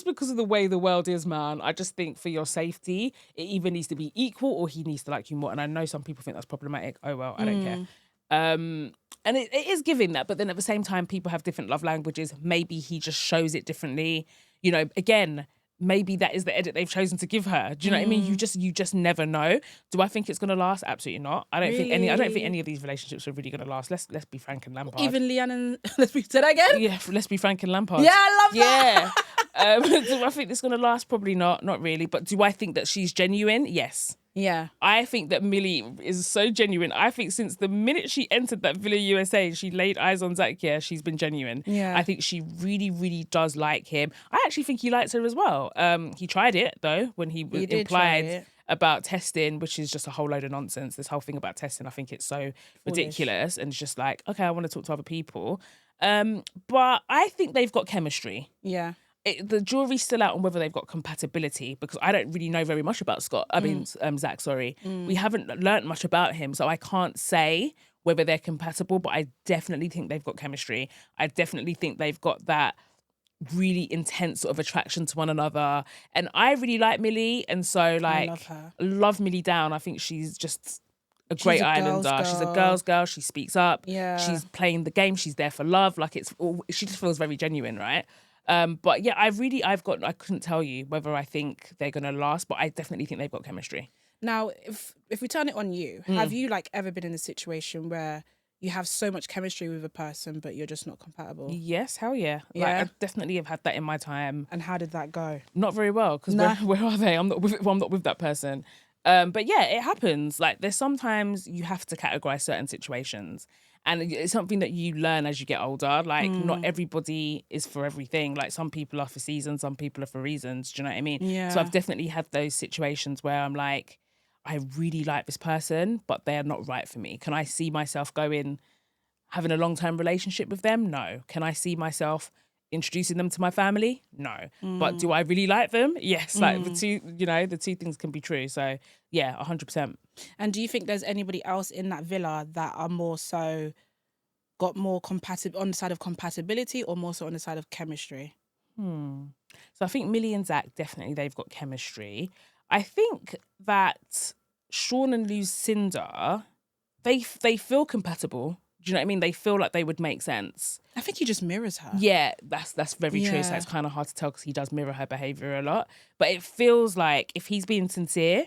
because of the way the world is, man. I just think for your safety, it either needs to be equal or he needs to like you more. And I know some people think that's problematic. Oh well, I don't care. And it is giving that, but then at the same time, people have different love languages. Maybe he just shows it differently. You know, again, maybe that is the edit they've chosen to give her. Do you know what I mean? You just never know. Do I think it's gonna last? Absolutely not. I don't think any of these relationships are really gonna last. Let's be frank and Lampard. Even Leanne and say that again? Yeah, let's be frank and Lampard. Yeah, I love that. Yeah. Do I think this is gonna last? Probably not. Not really. But do I think that she's genuine? Yes. Yeah. I think that Millie is so genuine. I think since the minute she entered that Villa USA, she laid eyes on Zach, she's been genuine. Yeah. I think she really, really does like him. I actually think he likes her as well. He tried it, though, when he implied about testing, which is just a whole load of nonsense. This whole thing about testing, I think it's so ridiculous. And it's just like, okay, I want to talk to other people. But I think they've got chemistry. Yeah. The jury's still out on whether they've got compatibility because I don't really know very much about Zach, sorry. We haven't learnt much about him, so I can't say whether they're compatible, but I definitely think they've got chemistry. I definitely think they've got that really intense sort of attraction to one another. And I really like Millie, and so like I love Millie down. I think she's just a great islander. She's a girl's girl. She speaks up. Yeah. She's playing the game. She's there for love. Like she just feels very genuine, right? But yeah, I couldn't tell you whether I think they're going to last, but I definitely think they've got chemistry. Now, if we turn it on you, have you like ever been in a situation where you have so much chemistry with a person, but you're just not compatible? Yes, hell yeah. Like, I definitely have had that in my time. And how did that go? Not very well, because where are they? I'm not with that person. But yeah, it happens. Like there's sometimes you have to categorize certain situations. And it's something that you learn as you get older. Like, not everybody is for everything. Like, some people are for seasons, some people are for reasons. Do you know what I mean? Yeah. So I've definitely had those situations where I'm like, I really like this person, but they're not right for me. Can I see myself having a long-term relationship with them? No. Can I see myself introducing them to my family? No. But do I really like them? Yes. Like the two things can be true. So yeah, 100%. And do you think there's anybody else in that villa that are more so got more compatible on the side of compatibility or more so on the side of chemistry? So I think Millie and Zach, definitely they've got chemistry. I think that Sean and Lucinda, they feel compatible. Do you know what I mean? They feel like they would make sense. I think he just mirrors her. Yeah, that's very true. So it's kind of hard to tell because he does mirror her behaviour a lot. But it feels like if he's being sincere,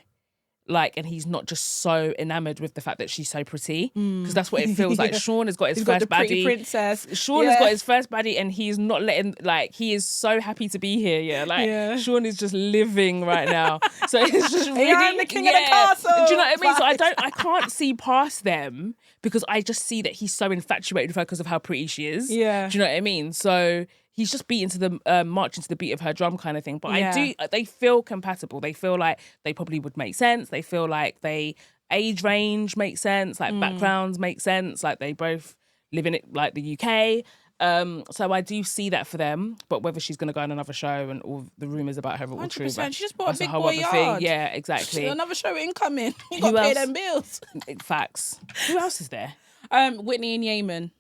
Like, and he's not just so enamored with the fact that she's so pretty, because that's what it feels like. Sean has got his first got the pretty baddie. princess. Sean has got his first baddie, and he's not letting, like, he is so happy to be here. Yeah, like Sean is just living right now. So it's just really, I'm the king of the castle. Do you know what I mean? So I can't see past them, because I just see that he's so infatuated with her because of how pretty she is. Yeah. Do you know what I mean? So he's just beating to the marching to the beat of her drum kind of thing. But they feel compatible. They feel like they probably would make sense. They feel like they age range makes sense. Like backgrounds make sense. Like they both live in it, like the UK. So I do see that for them. But whether she's going to go on another show and all the rumours about her are all true. 100%. She just bought a big whole boy other yard. thing. Yeah, exactly. Another show incoming. You got to pay them bills. Facts. Who else is there? Whitney and Yemen.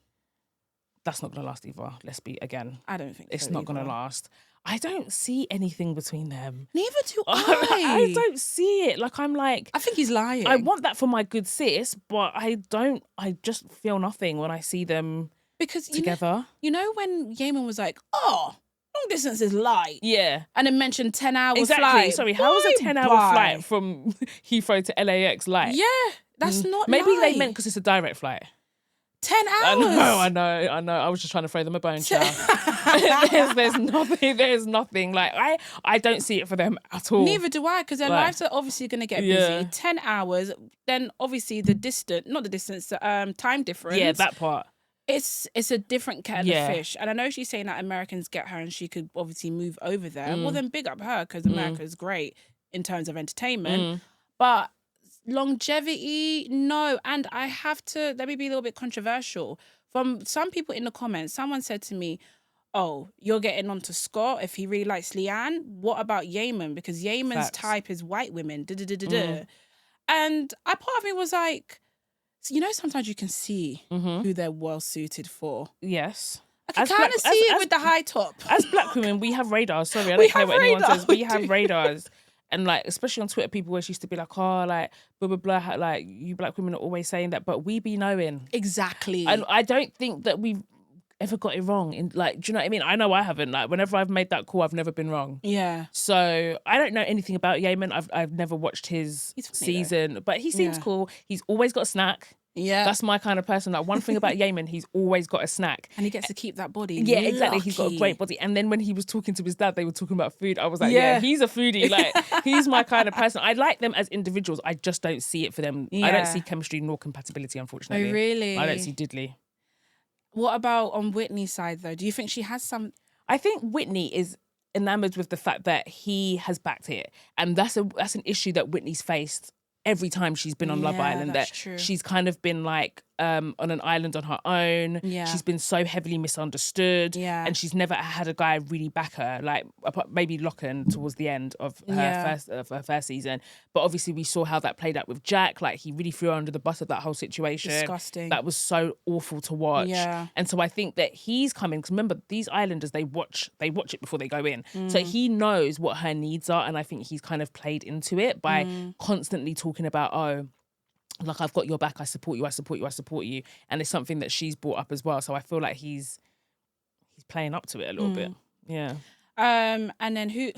That's not going to last either. Let's be, again. I don't think it's not going to last. I don't see anything between them. Neither do I. I don't see it. Like, I'm like... I think he's lying. I want that for my good sis, but I just feel nothing when I see them together. You know when Yemen was like, oh, long distance is light. Yeah. And it mentioned 10 hours exactly. flight. Sorry, how was a 10-hour flight from Heathrow to LAX light? Yeah, that's not Maybe light. they meant because it's a direct flight. 10 hours. I know. I was just trying to throw them a bone, child. there's nothing. Like, I don't see it for them at all. Neither do I, because their lives are obviously going to get busy. 10 hours, then obviously the time difference. Yeah, that part. It's a different kettle of fish. And I know she's saying that Americans get her and she could obviously move over there. Well, then big up her, because America is great in terms of entertainment. But longevity, no. And I have to, let me be a little bit controversial. From some people in the comments, someone said to me, oh, you're getting on to Scott if he really likes Leanne. What about Yemen? Because Yemen's type is white women. And part of me was like, so, you know, sometimes you can see who they're well suited for. Yes. I can kind of see it with the high top. As black women, we have radars. Sorry, I don't care what anyone says. We have radars. And like, especially on Twitter, people always used to be like, oh, like, blah, blah, blah. Like, you black women are always saying that, but we be knowing. Exactly. And I don't think that we've ever got it wrong. In like, do you know what I mean? I know I haven't. Like, whenever I've made that call, I've never been wrong. Yeah. So I don't know anything about Yemen. I've never watched his season, but he seems cool. He's always got a snack. Yeah. That's my kind of person. Like, one thing about Yemen, he's always got a snack. And he gets to keep that body. Yeah, exactly. He's got a great body. And then when he was talking to his dad, they were talking about food. I was like, yeah, he's a foodie. Like, he's my kind of person. I like them as individuals. I just don't see it for them. Yeah. I don't see chemistry nor compatibility, unfortunately. Oh, really? I don't see diddly. What about on Whitney's side, though? Do you think she has some... I think Whitney is enamored with the fact that he has backed it. And that's an issue that Whitney's faced every time she's been on Love Island, that she's kind of been like on an island on her own. Yeah. She's been so heavily misunderstood. Yeah. And she's never had a guy really back her, like maybe Lachlan towards the end of her first season. But obviously we saw how that played out with Jack. Like, he really threw her under the bus of that whole situation. Disgusting. That was so awful to watch. Yeah. And so I think that he's coming, because remember, these islanders, they watch it before they go in. So he knows what her needs are, and I think he's kind of played into it by constantly talking about, oh, like, I've got your back, I support you, I support you, I support you. And it's something that she's brought up as well. So I feel like he's playing up to it a little bit. Yeah. And then who?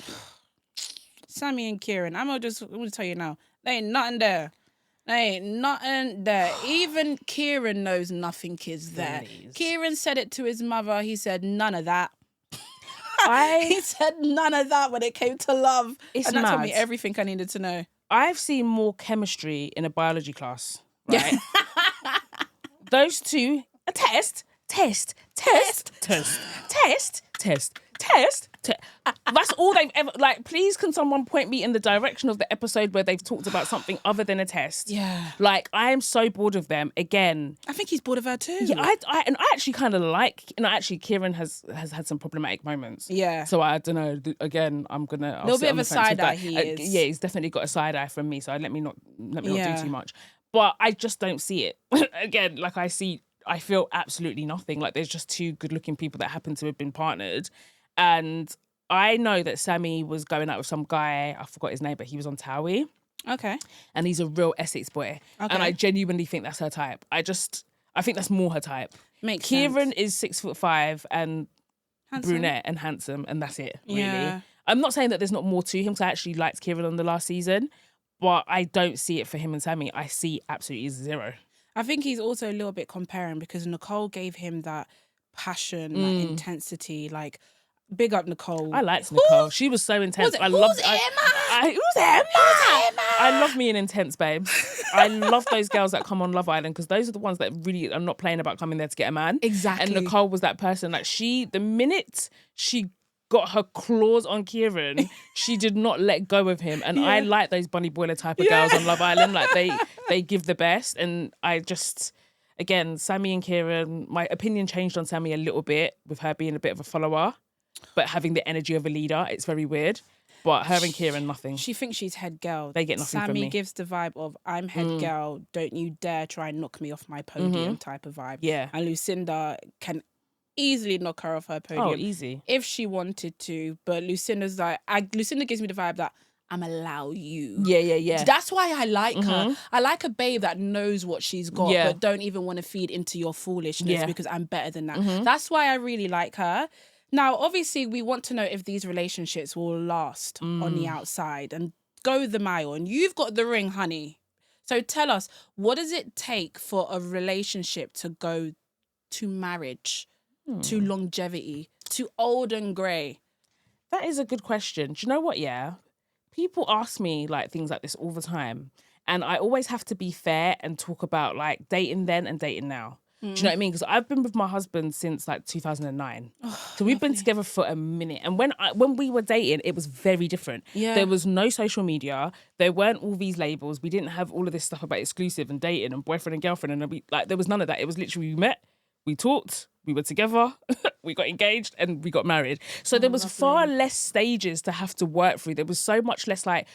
Sammy and Kieran. I'm gonna tell you now. There ain't nothing there. There ain't nothing there. Even Kieran knows nothing is there. Kieran said it to his mother. He said none of that. He said none of that when it came to love. And that told me everything I needed to know. I've seen more chemistry in a biology class, right? Those two, a test. That's all they've ever, like, please can someone point me in the direction of the episode where they've talked about something other than a test? Yeah. Like, I am so bored of them. Again. I think he's bored of her too. Yeah, I actually kind of like, actually Kieran has had some problematic moments. Yeah. So I don't know, again, I'll bit of a side eye he is. Yeah, he's definitely got a side eye from me, so let me not do too much. But I just don't see it. Again, like, I feel absolutely nothing. Like, there's just two good-looking people that happen to have been partnered. And I know that Sammy was going out with some guy, I forgot his name, but he was on Towie. Okay. And he's a real Essex boy. Okay. And I genuinely think that's her type. I think that's more her type. Makes sense. Kieran is 6'5" and brunette and handsome, and that's it, really. Yeah. I'm not saying that there's not more to him, because I actually liked Kieran on the last season, but I don't see it for him and Sammy. I see absolutely zero. I think he's also a little bit comparing because Nicole gave him that passion, that intensity. Like, big up Nicole. I liked Nicole. She was so intense. I loved Emma? Who's Emma? I love me an intense babes. I love those girls that come on Love Island because those are the ones that really are not playing about coming there to get a man. Exactly. And Nicole was that person. Like the minute she got her claws on Kieran, she did not let go of him. And I like those bunny boiler type of girls on Love Island. Like they give the best. And I just, again, Sammy and Kieran, my opinion changed on Sammy a little bit with her being a bit of a follower, but having the energy of a leader. It's very weird. But her and Kieran, nothing. She thinks she's head girl. They get nothing from me. Sammy gives the vibe of, I'm head girl, don't you dare try and knock me off my podium type of vibe. Yeah. And Lucinda can easily knock her off her podium. Oh, easy. If she wanted to. But Lucinda's like, Lucinda gives me the vibe that I'm allow you. Yeah. That's why I like her. I like a babe that knows what she's got, but don't even want to feed into your foolishness because I'm better than that. That's why I really like her. Now, obviously, we want to know if these relationships will last on the outside and go the mile. And you've got the ring, honey. So tell us, what does it take for a relationship to go to marriage, to longevity, to old and grey? That is a good question. Do you know what, yeah? People ask me like things like this all the time. And I always have to be fair and talk about like dating then and dating now. Do you know what I mean? Because I've been with my husband since like 2009. So we've been together for a minute. And when we were dating, it was very different. Yeah. There was no social media. There weren't all these labels. We didn't have all of this stuff about exclusive and dating and boyfriend and girlfriend. And there was none of that. It was literally we met, we talked, we were together, we got engaged and we got married. So there was far less stages to have to work through. There was so much less like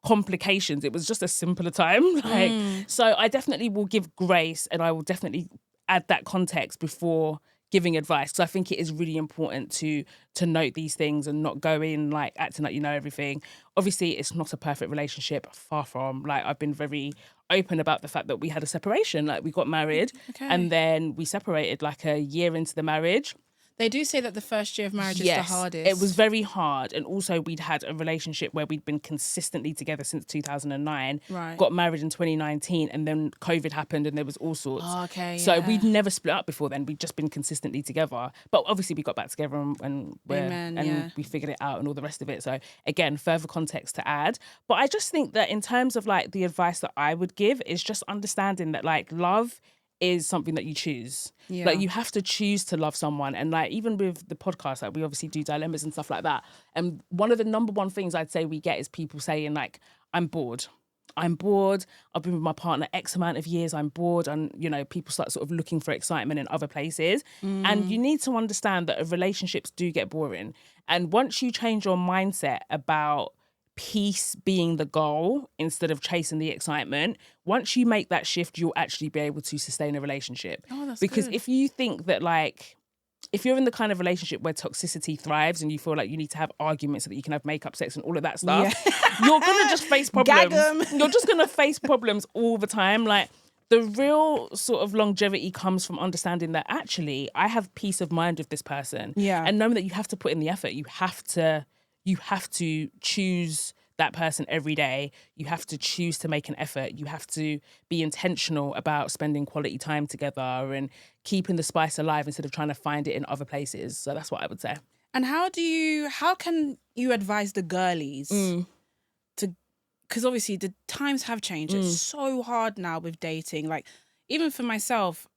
complications. It was just a simpler time. So I definitely will give grace and I will definitely add that context before giving advice because I think it is really important to note these things and not go in like acting like you know everything. Obviously, it's not a perfect relationship, far from. Like I've been very open about the fact that we had a separation. Like we got married and then we separated like a year into the marriage. They do say that the first year of marriage is the hardest. It was very hard. And also we'd had a relationship where we'd been consistently together since 2009. Right. Got married in 2019 and then COVID happened and there was all sorts. Oh, okay, so we'd never split up before then. We'd just been consistently together. But obviously we got back together and we figured it out and all the rest of it. So again, further context to add. But I just think that in terms of like the advice that I would give is just understanding that like love is something that you choose. Yeah. Like you have to choose to love someone. And like even with the podcast, like we obviously do dilemmas and stuff like that. And one of the number one things I'd say we get is people saying like, I'm bored. I've been with my partner X amount of years. I'm bored. And, you know, people start sort of looking for excitement in other places. And you need to understand that relationships do get boring. And once you change your mindset about peace being the goal instead of chasing the excitement, once you make that shift, you'll actually be able to sustain a relationship. Oh, that's because good. if you think that like, if you're in the kind of relationship where toxicity thrives and you feel like you need to have arguments so that you can have makeup sex and all of that stuff, you're going to just face problems. You're just going to face problems all the time. Like the real sort of longevity comes from understanding that actually I have peace of mind with this person. Yeah. And knowing that you have to put in the effort. You have to choose that person every day. You have to choose to make an effort. You have to be intentional about spending quality time together and keeping the spice alive instead of trying to find it in other places. So that's what I would say. And how can you advise the girlies to, because obviously the times have changed. It's so hard now with dating. Like even for myself,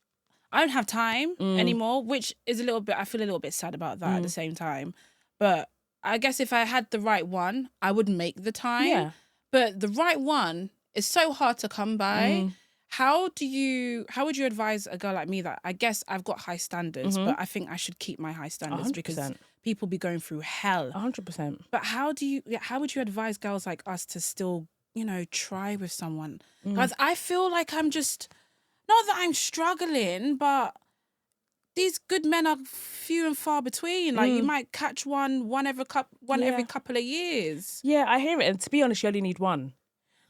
I don't have time anymore, which is I feel a little bit sad about that at the same time. But I guess if I had the right one, I would make the time. Yeah. But the right one is so hard to come by. How would you advise a girl like me that I guess I've got high standards, but I think I should keep my high standards 100%. because people be going through hell. 100%. But how would you advise girls like us to still, you know, try with someone? Because I feel like I'm just, not that I'm struggling, but these good men are few and far between. Like you might catch one every couple of years. Yeah, I hear it. And to be honest, you only need one.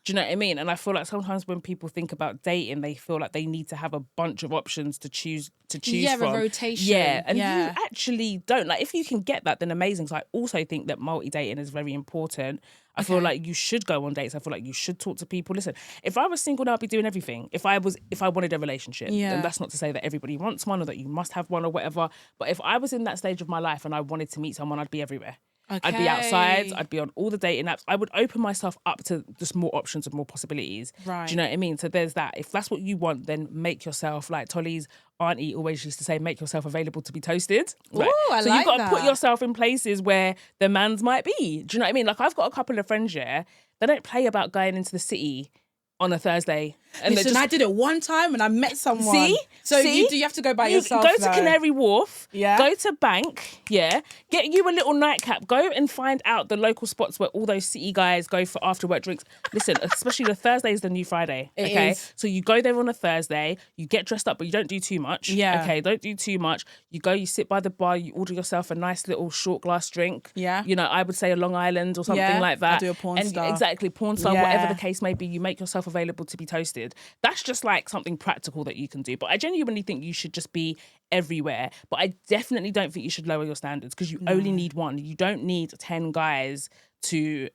Do you know what I mean? And I feel like sometimes when people think about dating, they feel like they need to have a bunch of options to choose from. Yeah, a rotation. Yeah, and you actually don't. Like, if you can get that, then amazing. So I also think that multi-dating is very important. I feel like you should go on dates. I feel like you should talk to people. Listen, if I was single now, I'd be doing everything. If I wanted a relationship, and that's not to say that everybody wants one or that you must have one or whatever. But if I was in that stage of my life and I wanted to meet someone, I'd be everywhere. Okay. I'd be outside. I'd be on all the dating apps. I would open myself up to just more options and more possibilities. Right. Do you know what I mean? So there's that. If that's what you want, then make yourself, like Tolly's auntie always used to say, make yourself available to be toasted. Right? Ooh, I so like you've got that. to put yourself in places where the mans might be. Do you know what I mean? Like I've got a couple of friends, yeah, they don't play about going into the city on a Thursday. And Listen, I did it one time and I met someone. See? So See? you have to go by yourself. Go to though. Canary Wharf, Yeah. go to Bank, yeah, get you a little nightcap, go and find out the local spots where all those city guys go for after work drinks. Listen, especially the Thursday is the new Friday, okay? is. So you go there on a Thursday, you get dressed up, but you don't do too much. Yeah. Okay, don't do too much. You go, you sit by the bar, you order yourself a nice little short glass drink. Yeah. You know, I would say a Long Island or something Yeah, like that. I'll do a porn star. Exactly, porn star, Yeah. whatever the case may be, you make yourself available to be toasted. That's just like something practical that you can do. But I genuinely think you should just be everywhere. But I definitely don't think you should lower your standards because you only need one. You don't need 10 guys to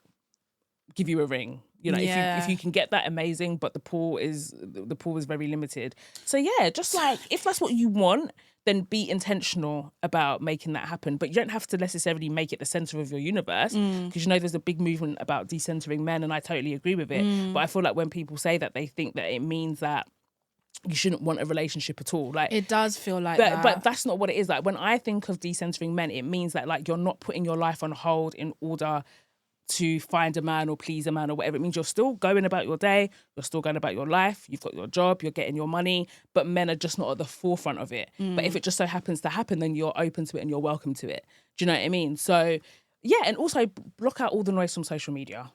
give you a ring. You know, if you can get that, amazing. But the pool is very limited. So yeah, just like if that's what you want, then be intentional about making that happen. But you don't have to necessarily make it the center of your universe because you know there's a big movement about decentering men, and I totally agree with it. But I feel like when people say that, they think that it means that you shouldn't want a relationship at all. Like It does feel like that. But that's not what it is. Like when I think of decentering men, it means that like you're not putting your life on hold in order to find a man or please a man or whatever. It means you're still going about your day, you're still going about your life, you've got your job, you're getting your money, but men are just not at the forefront of it. But if it just so happens to happen, then you're open to it and you're welcome to it. Do you know what I mean? So yeah, and also block out all the noise from social media.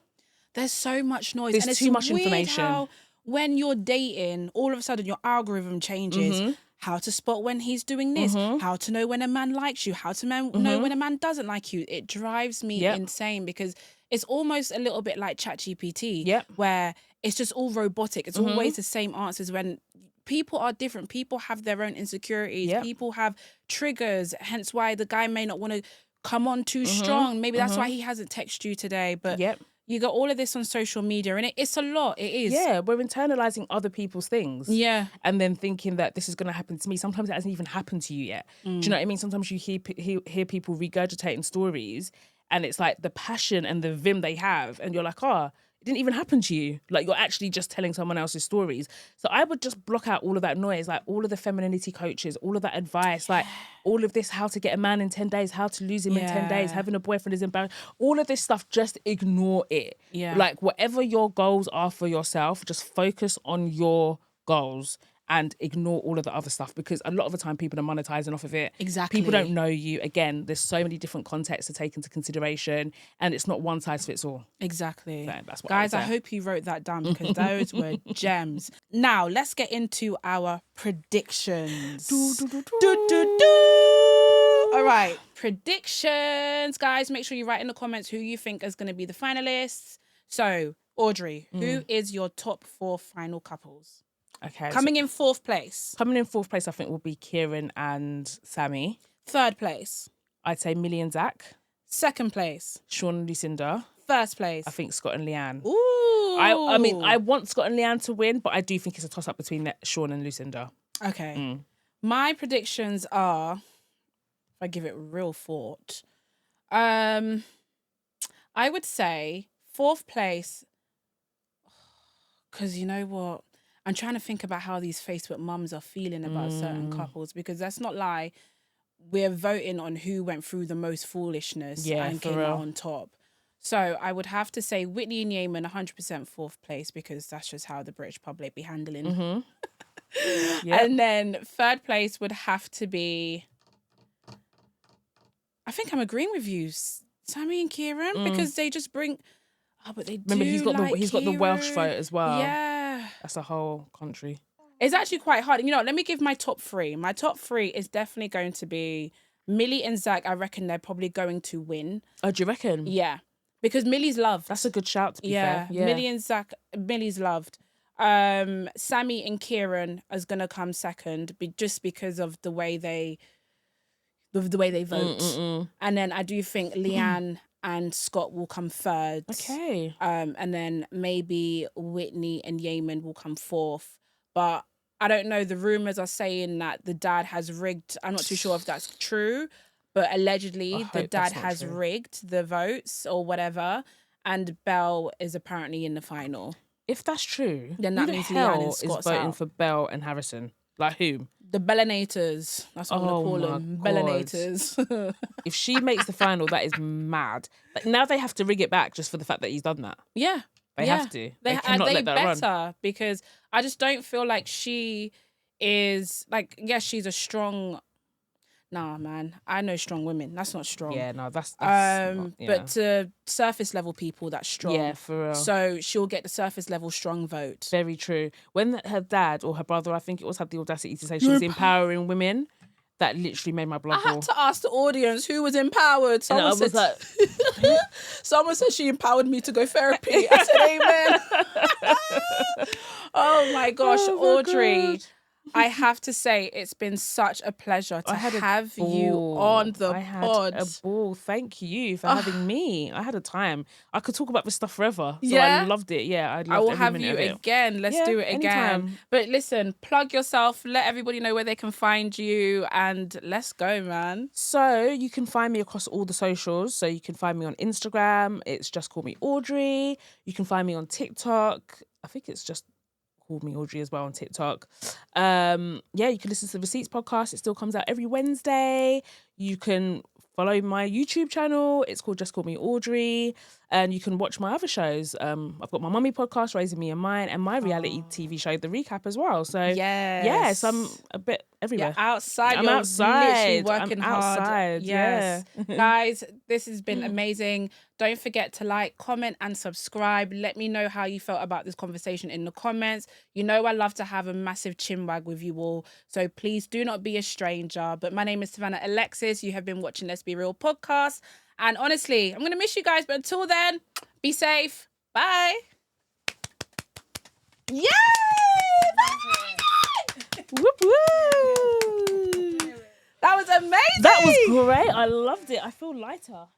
There's so much noise. There's and it's too much weird information. How when you're dating, all of a sudden your algorithm changes. How to spot when he's doing this, how to know when a man likes you, how to know when a man doesn't like you. It drives me insane because it's almost a little bit like ChatGPT, where it's just all robotic. It's always the same answers when people are different. People have their own insecurities. People have triggers, hence why the guy may not want to come on too strong. Maybe that's why he hasn't texted you today. But you got all of this on social media and it's a lot. It is. Yeah, we're internalizing other people's things. Yeah. And then thinking that this is going to happen to me. Sometimes it hasn't even happened to you yet. Do you know what I mean? Sometimes you hear people regurgitating stories and it's like the passion and the vim they have. And you're like, oh, it didn't even happen to you. Like you're actually just telling someone else's stories. So I would just block out all of that noise, like all of the femininity coaches, all of that advice, like all of this, how to get a man in 10 days, how to lose him in 10 days, having a boyfriend is embarrassing. All of this stuff, just ignore it. Yeah. Like whatever your goals are for yourself, just focus on your goals and ignore all of the other stuff because a lot of the time people are monetizing off of it. Exactly. People don't know you. Again, there's so many different contexts to take into consideration and it's not one size fits all. Exactly. So that's what Guys, I I would say. hope you wrote that down because those were gems. Now, let's get into our predictions. All right, predictions. Guys, make sure you write in the comments who you think is going to be the finalists. So, Audrey, who is your top 4 final couples? Okay. Coming in 4th place. Coming in 4th place, I think, will be Kieran and Sammy. 3rd place. I'd say Millie and Zach. 2nd place. Sean and Lucinda. 1st place. I think Scott and Leanne. Ooh. I mean, I want Scott and Leanne to win, but I do think it's a toss-up between Sean and Lucinda. Okay. My predictions are, if I give it real thought, I would say 4th place, because you know what? I'm trying to think about how these Facebook mums are feeling about certain couples because let's not lie, we're voting on who went through the most foolishness and for came real. out on top. So I would have to say Whitney and Yeaman 100% 4th place because that's just how the British public be handling. Yep. And then 3rd place would have to be, I think I'm agreeing with you, Sammy and Kieran, because they just bring. Oh, but they Remember, do he's got the Welsh Kieran. vote as well. Yeah, That's a whole country. it's actually quite hard. You know, let me give my top 3. My top 3 is definitely going to be Millie and Zach. I reckon they're probably going to win. Oh, do you reckon? Yeah, because Millie's loved. That's a good shout, to be fair. Yeah. Millie and Zach, Millie's loved. Sammy and Kieran is gonna come second, just because of the way they vote. And then I do think Leanne and Scott will come third. Okay. And then maybe Whitney and Yemen will come fourth. But I don't know. The rumors are saying that the dad has rigged. I'm not too sure if that's true, but allegedly the dad has rigged the votes or whatever. And Belle is apparently in the final. If that's true, then that means Leanne and Scott's is voting out. for Belle and Harrison. Like whom? The Bellinators. That's what I'm gonna call them. Bellinators. If she makes the final, that is mad. Like, now they have to rig it back just for the fact that he's done that. Yeah. They have to. They cannot let that better run. Because I just don't feel like she is like. Yes, she's a strong. Nah, man. I know strong women. That's not strong. Yeah, no, that's not, but to surface level people, that's strong. Yeah, for real. So she'll get the surface level strong vote. Very true. When her dad or her brother, I think it was, had the audacity to say she was empowering women, that literally made my blood boil. I had to ask the audience who was empowered. Someone said, like, someone said she empowered me to go therapy. I said, amen. Oh my gosh, Audrey. God. I have to say, it's been such a pleasure to have you on the pod. I had a ball. Thank you for having me. I had a time. I could talk about this stuff forever. So yeah? I loved it. Yeah, I will have you again. Let's do it again. Anytime. But listen, plug yourself. Let everybody know where they can find you. And let's go, man. So you can find me across all the socials. So you can find me on Instagram. It's Just Call Me Audrey. You can find me on TikTok. I think it's just Called Me Audrey as well on TikTok. Yeah, you can listen to the Receipts podcast. It still comes out every Wednesday. You can follow my YouTube channel. It's called Just Call Me Audrey. And you can watch my other shows. I've got my mummy podcast, Raising Me and Mine, and my reality TV show, The Recap, as well. So yes, I'm a bit everywhere. You're outside. I'm outside. Working hard. Outside. Yes. Guys, this has been amazing. Don't forget to like, comment, and subscribe. Let me know how you felt about this conversation in the comments. You know I love to have a massive chinwag with you all. So please do not be a stranger. But my name is Savannah Alexis. You have been watching Let's Be Real podcast. And honestly, I'm going to miss you guys. But until then, be safe. Bye. Yay! Whoop, whoop. That was amazing. That was great. I loved it. I feel lighter.